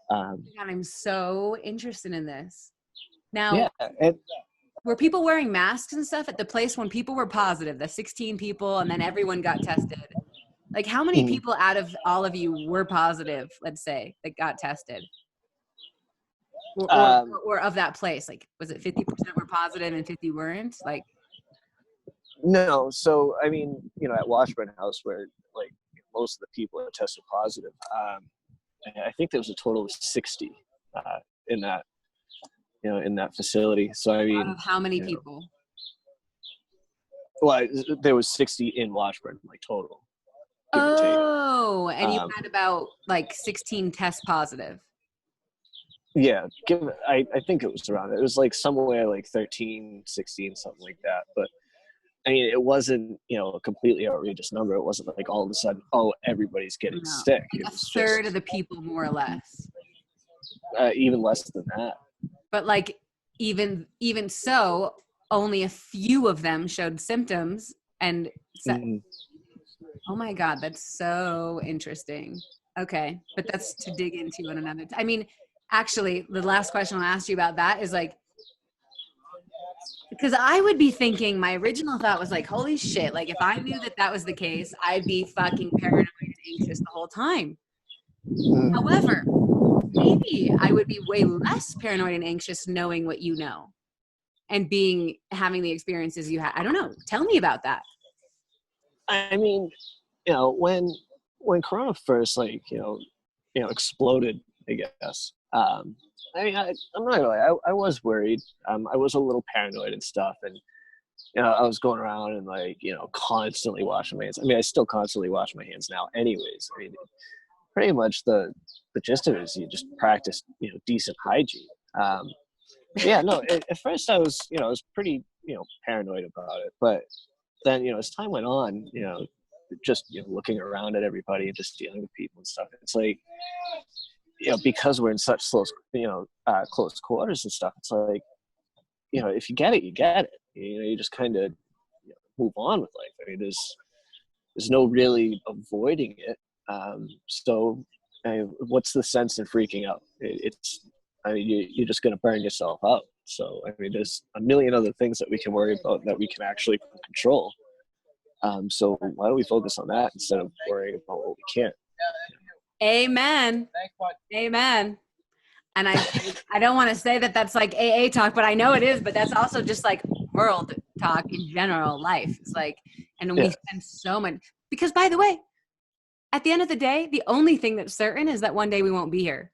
A: God, I'm so interested in this. Now,
B: Yeah, and
A: were people wearing masks and stuff at the place when people were positive, the 16 people, and then everyone got tested? Like, how many
B: mm,
A: people out of all of you were positive, let's say, that got tested? Or, or,
B: um,
A: or of that place? Like, was it 50% were positive and 50 weren't? Like,
B: no, so I mean, at Washburn House, where like most of the people are tested positive, I think there was a total of 60 in that in that facility. So I
A: out
B: mean,
A: of how many
B: you know,
A: people?
B: well, there was 60 in Washburn, like total, give or take.
A: Oh, and you
B: Um,
A: had about like 16 test positive.
B: yeah, I think it was around. It was like somewhere like 13, 16, something like that. But I mean, it wasn't a completely outrageous number. It wasn't like all of a sudden, oh, everybody's getting
A: No,
B: sick.
A: like
B: It
A: a
B: was
A: third
B: just
A: of the people, more or less.
B: even less than that.
A: But like, even so, only a few of them showed symptoms. And
B: Mm,
A: oh my God, that's so interesting. Okay, but that's to dig into in another. I mean, actually, the last question I'll ask you about that is like, because I would be thinking, my original thought was like, holy shit, like if I knew that that was the case, I'd be fucking paranoid and anxious the whole time.
B: mm.
A: However, maybe I would be way less paranoid and anxious knowing what you know and having the experiences you had. I don't know. Tell me about that.
B: I mean, when Corona first exploded, I guess. I'm not gonna lie, I was worried. I was a little paranoid and stuff, and I was going around and constantly washing my hands. I mean, I still constantly wash my hands now, anyways. I mean, pretty much the gist of it is you just practice decent hygiene. Yeah, no. At first, I was pretty paranoid about it, but then as time went on, just looking around at everybody and just dealing with people and stuff, it's like because we're in such close quarters and stuff, it's like if you get it, you get it. You just kind of move on with life. I mean, there's no really avoiding it. So what's the sense in freaking out? I mean, you're just going to burn yourself out. So I mean, there's a million other things that we can worry about that we can actually control. So why don't we focus on that instead of worrying about what we can't?
A: Amen. Amen. And I don't want to say that that's like AA talk, but I know it is. But that's also just like world talk in general, life. It's like, and we
B: Yeah.
A: spend so much. Because by the way, at the end of the day, the only thing that's certain is that one day we won't be here.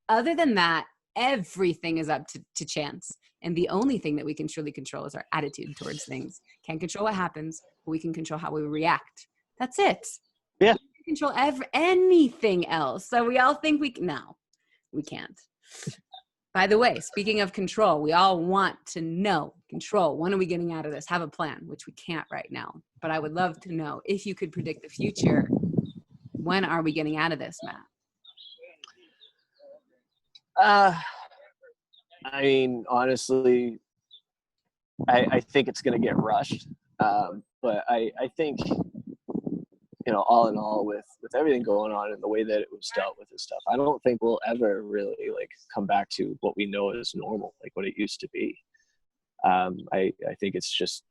A: Other than that, everything is up to chance. And the only thing that we can truly control is our attitude towards things. Can't control what happens, but we can control how we react. That's it.
B: Yeah.
A: We can control anything else. So we all think no, we can't. By the way, speaking of control, we all want to know control. When are we getting out of this? Have a plan, which we can't right now. But I would love to know if you could predict the future. When are we getting out of this, Matt?
B: I mean, honestly, I think it's going to get rushed. But I think, all in all, with everything going on and the way that it was dealt with and stuff, I don't think we'll ever really come back to what we know as normal, like what it used to be. I think it's just,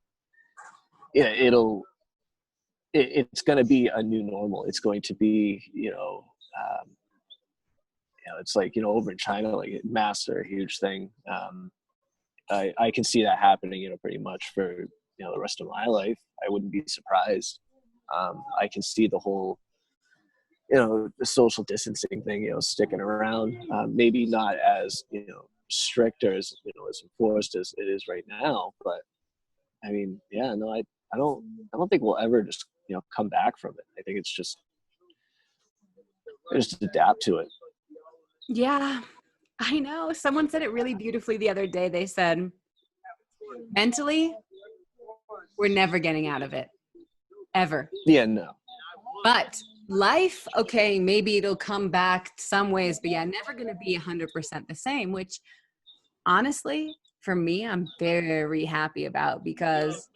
B: it's going to be a new normal. It's going to be, it's like, over in China, like masks are a huge thing. I can see that happening, pretty much for, the rest of my life. I wouldn't be surprised. I can see the whole, the social distancing thing, sticking around. Maybe not as, strict or as, as enforced as it is right now. But I mean, yeah, no, I don't think we'll ever just, come back from it. I think it's just adapt to it.
A: Yeah, I know. Someone said it really beautifully the other day. They said, mentally, we're never getting out of it, ever.
B: Yeah, no.
A: But life, okay, maybe it'll come back some ways, but yeah, never going to be 100% the same, which honestly, for me, I'm very happy about, because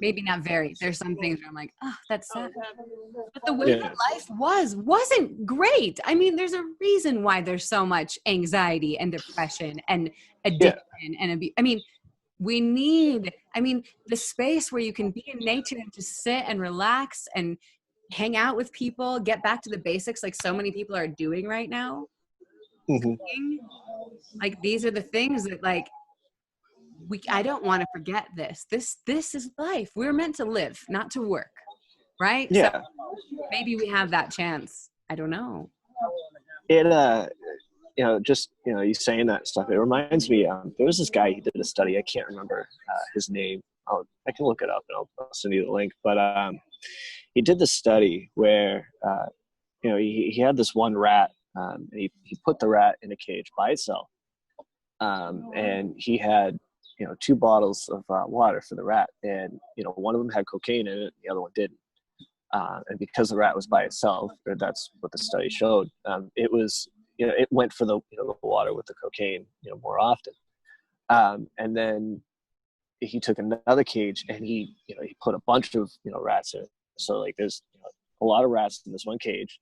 A: maybe not very. There's some things where I'm like, oh, that's sad. But the way that life wasn't great. I mean, there's a reason why there's so much anxiety and depression and addiction I mean, the space where you can be in nature and just sit and relax and hang out with people, get back to the basics like so many people are doing right now.
B: Mm-hmm.
A: Like, these are the things that, like, I don't want to forget this. This is life. We're meant to live, not to work. Right?
B: Yeah.
A: So maybe we have that chance. I don't know.
B: It just you saying that stuff, it reminds me, there was this guy, he did a study, I can't remember his name. I can look it up and I'll send you the link. But he did this study where he had this one rat, and he put the rat in a cage by itself, and he had 2 bottles of water for the rat, and one of them had cocaine in it, the other one didn't. And because the rat was by itself, or that's what the study showed, it was, it went for the the water with the cocaine, more often. And then he took another cage and he put a bunch of rats in it. So like there's a lot of rats in this one cage,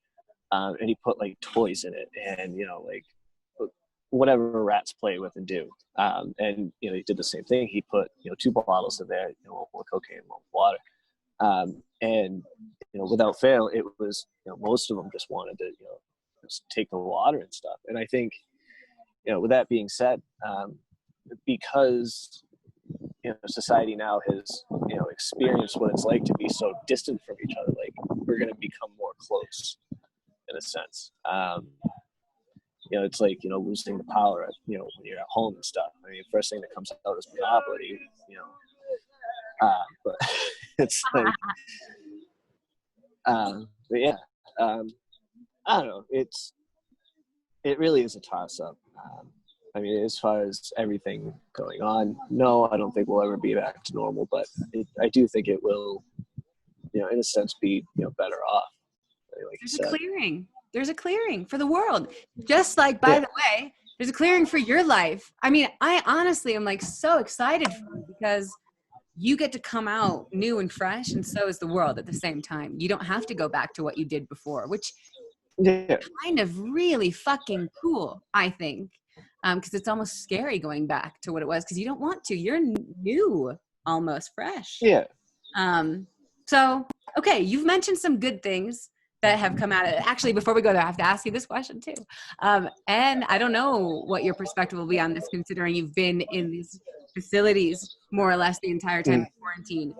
B: and he put like toys in it, and like whatever rats play with and do. And he did the same thing. He put 2 bottles in there, one with cocaine, one with water. And without fail, it was most of them just wanted to just take the water and stuff. And I think with that being said, because society now has experienced what it's like to be so distant from each other, like we're going to become more close in a sense. It's like losing the power when you're at home and stuff. I mean, first thing that comes out is Monopoly, but it's like but yeah, I don't know, it really is a toss-up. I mean, as far as everything going on, no, I don't think we'll ever be back to normal, but I do think it will, in a sense, be better off. Like
A: There's a clearing for the world, just like, by the way, there's a clearing for your life. I mean, I honestly am like so excited for you, because you get to come out new and fresh, and so is the world at the same time. You don't have to go back to what you did before, which is kind of really fucking cool, I think, because it's almost scary going back to what it was, because you don't want to. You're new, almost fresh.
B: Yeah.
A: So, okay, you've mentioned some good things that have come out of it. Actually, before we go there, I have to ask you this question too. And I don't know what your perspective will be on this, considering you've been in these facilities more or less the entire time of quarantine.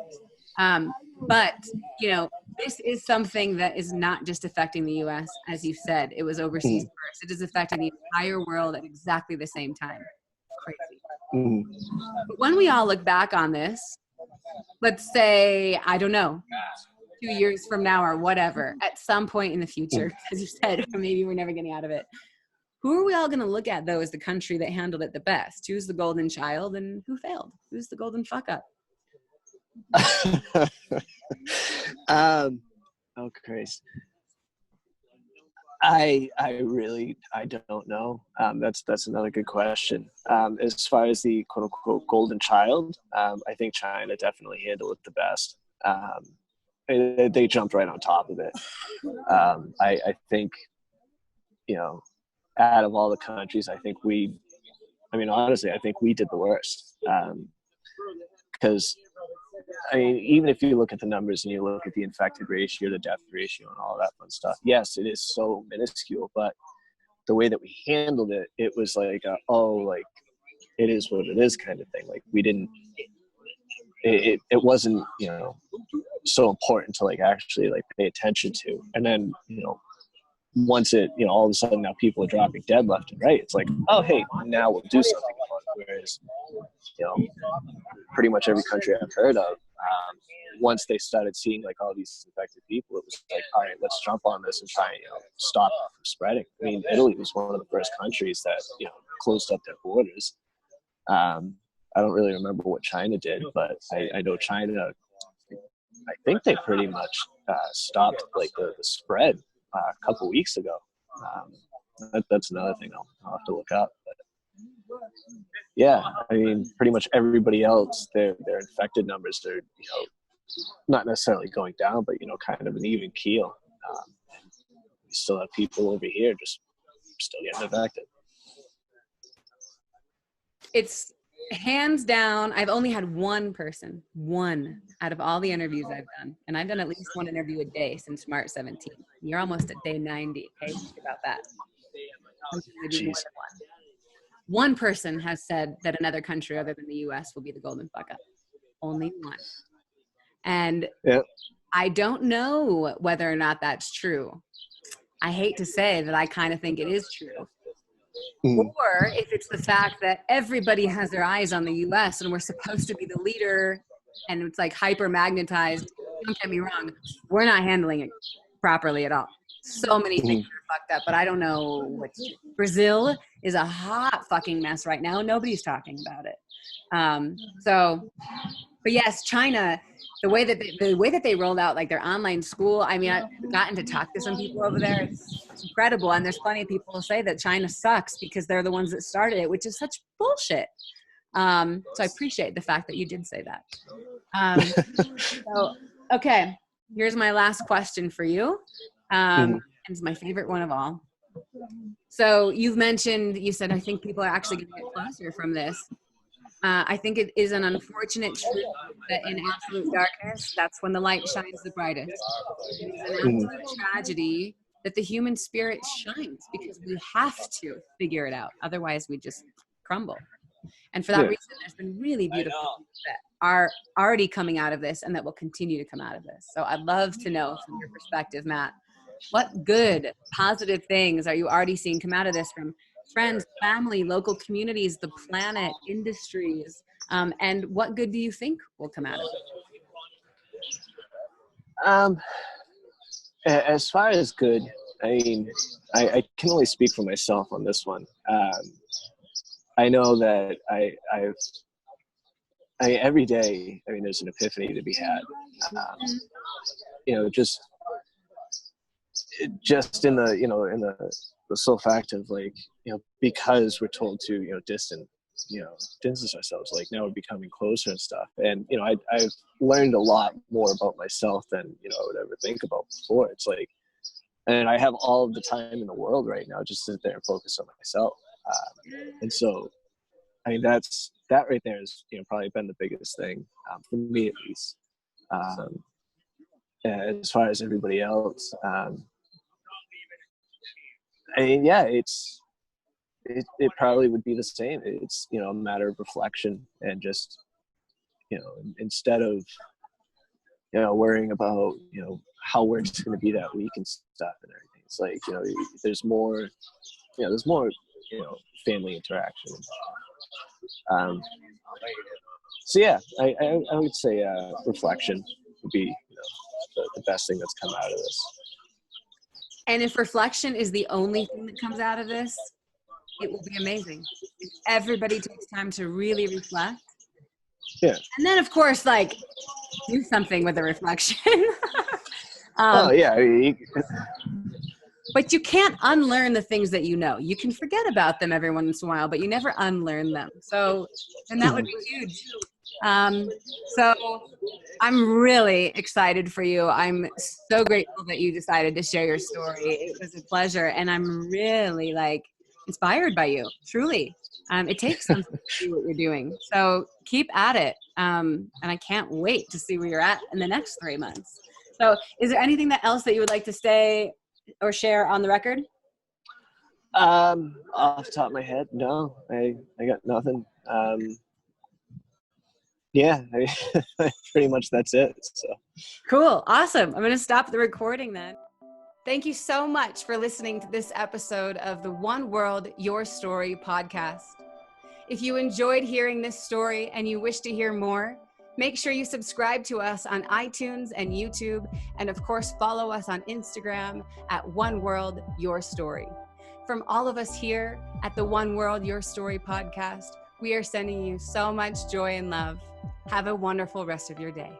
A: But, this is something that is not just affecting the U.S. As you said, it was overseas first. It is affecting the entire world at exactly the same time. Crazy. But when we all look back on this, let's say, I don't know, 2 years from now or whatever, at some point in the future, as you said, maybe we're never getting out of it. Who are we all going to look at, though, as the country that handled it the best? Who's the golden child and who failed? Who's the golden fuck up?
B: Oh Christ. I don't know. That's another good question. As far as the quote unquote golden child, I think China definitely handled it the best. They jumped right on top of it. I think, out of all the countries, honestly, I think we did the worst. Because even if you look at the numbers and you look at the infected ratio, the death ratio, and all that fun stuff, yes, it is so minuscule, but the way that we handled it, it was like, oh, like it is what it is kind of thing. Like we didn't, it wasn't, you know, so important to like actually like pay attention to. And then, you know, once it, you know, all of a sudden now people are dropping dead left and right. It's like, oh, hey, now we'll do something about it. Whereas, you know, pretty much every country I've heard of, once they started seeing like all these infected people, it was like, all right, let's jump on this and try and, you know, stop it from spreading. I mean, Italy was one of the first countries that, you know, closed up their borders. I don't really remember what China did, but I know China, I think they pretty much stopped like the spread a couple weeks ago. That's another thing I'll have to look up. But yeah, I mean, pretty much everybody else, their infected numbers are, you know, not necessarily going down, but, you know, kind of an even keel. We still have people over here just still getting infected.
A: It's hands down. I've only had one out of all the interviews I've done, and I've done at least one interview a day since March 17th. You're almost at day 90. Okay, think about that. One person has said that another country other than the U.S. will be the golden fuck up. Only one. And
B: yep.
A: I don't know whether or not that's true. I hate to say that I kind of think it is true. Or if it's the fact that everybody has their eyes on the U.S. and we're supposed to be the leader and it's like hyper magnetized. Don't get me wrong. We're not handling it properly at all. So many things are fucked up, but I don't know what's true. Brazil is a hot fucking mess right now. Nobody's talking about it. But yes, China, the way that they rolled out like their online school. I mean, I've gotten to talk to some people over there. It's incredible. And there's plenty of people who say that China sucks because they're the ones that started it, which is such bullshit. So I appreciate the fact that you did say that. So, okay, here's my last question for you. And it's my favorite one of all. So you said, I think people are actually going to get closer from this. I think it is an unfortunate truth that in absolute darkness, that's when the light shines the brightest. It is an absolute tragedy that the human spirit shines because we have to figure it out. Otherwise, we just crumble. And for that reason, there's been really beautiful things that are already coming out of this and that will continue to come out of this. So I'd love to know from your perspective, Matt, what good, positive things are you already seeing come out of this from friends, family, local communities, the planet, industries, and what good do you think will come out of
B: it? As far as good, I mean, I can only speak for myself on this one. I know that every day, I mean, there's an epiphany to be had. You know, just in the sole fact of like, you know, because we're told to, you know, distance ourselves, like now we're becoming closer and stuff. And, you know, I've learned a lot more about myself than, you know, I would ever think about before. It's like, and I have all of the time in the world right now, just sit there and focus on myself. And so, I mean, that right there is, you know, probably been the biggest thing for me at least. As far as everybody else, I mean, yeah, it probably would be the same. It's, you know, a matter of reflection and just, you know, instead of, you know, worrying about, you know, how we're just going to be that week and stuff and everything. It's like, you know, there's more, you know, family interaction. So yeah, I would say reflection would be, you know, the best thing that's come out of this.
A: And if reflection is the only thing that comes out of this, it will be amazing. If everybody takes time to really reflect.
B: Yeah.
A: And then, of course, like, do something with the reflection.
B: Oh, yeah.
A: But you can't unlearn the things that you know. You can forget about them every once in a while, but you never unlearn them. So, and that would be huge. So I'm really excited for you. I'm so grateful that you decided to share your story. It was a pleasure. And I'm really like inspired by you, truly. It takes something to do what you're doing. So keep at it. And I can't wait to see where you're at in the next 3 months. So is there anything else that you would like to say or share on the record?
B: Off the top of my head, no, I got nothing. Yeah, pretty much that's it. So
A: Cool. Awesome. I'm going to stop the recording then. Thank you so much for listening to this episode of the One World, Your Story podcast. If you enjoyed hearing this story and you wish to hear more, make sure you subscribe to us on iTunes and YouTube, and of course, follow us on Instagram at One World, Your Story. From all of us here at the One World, Your Story podcast, we are sending you so much joy and love. Have a wonderful rest of your day.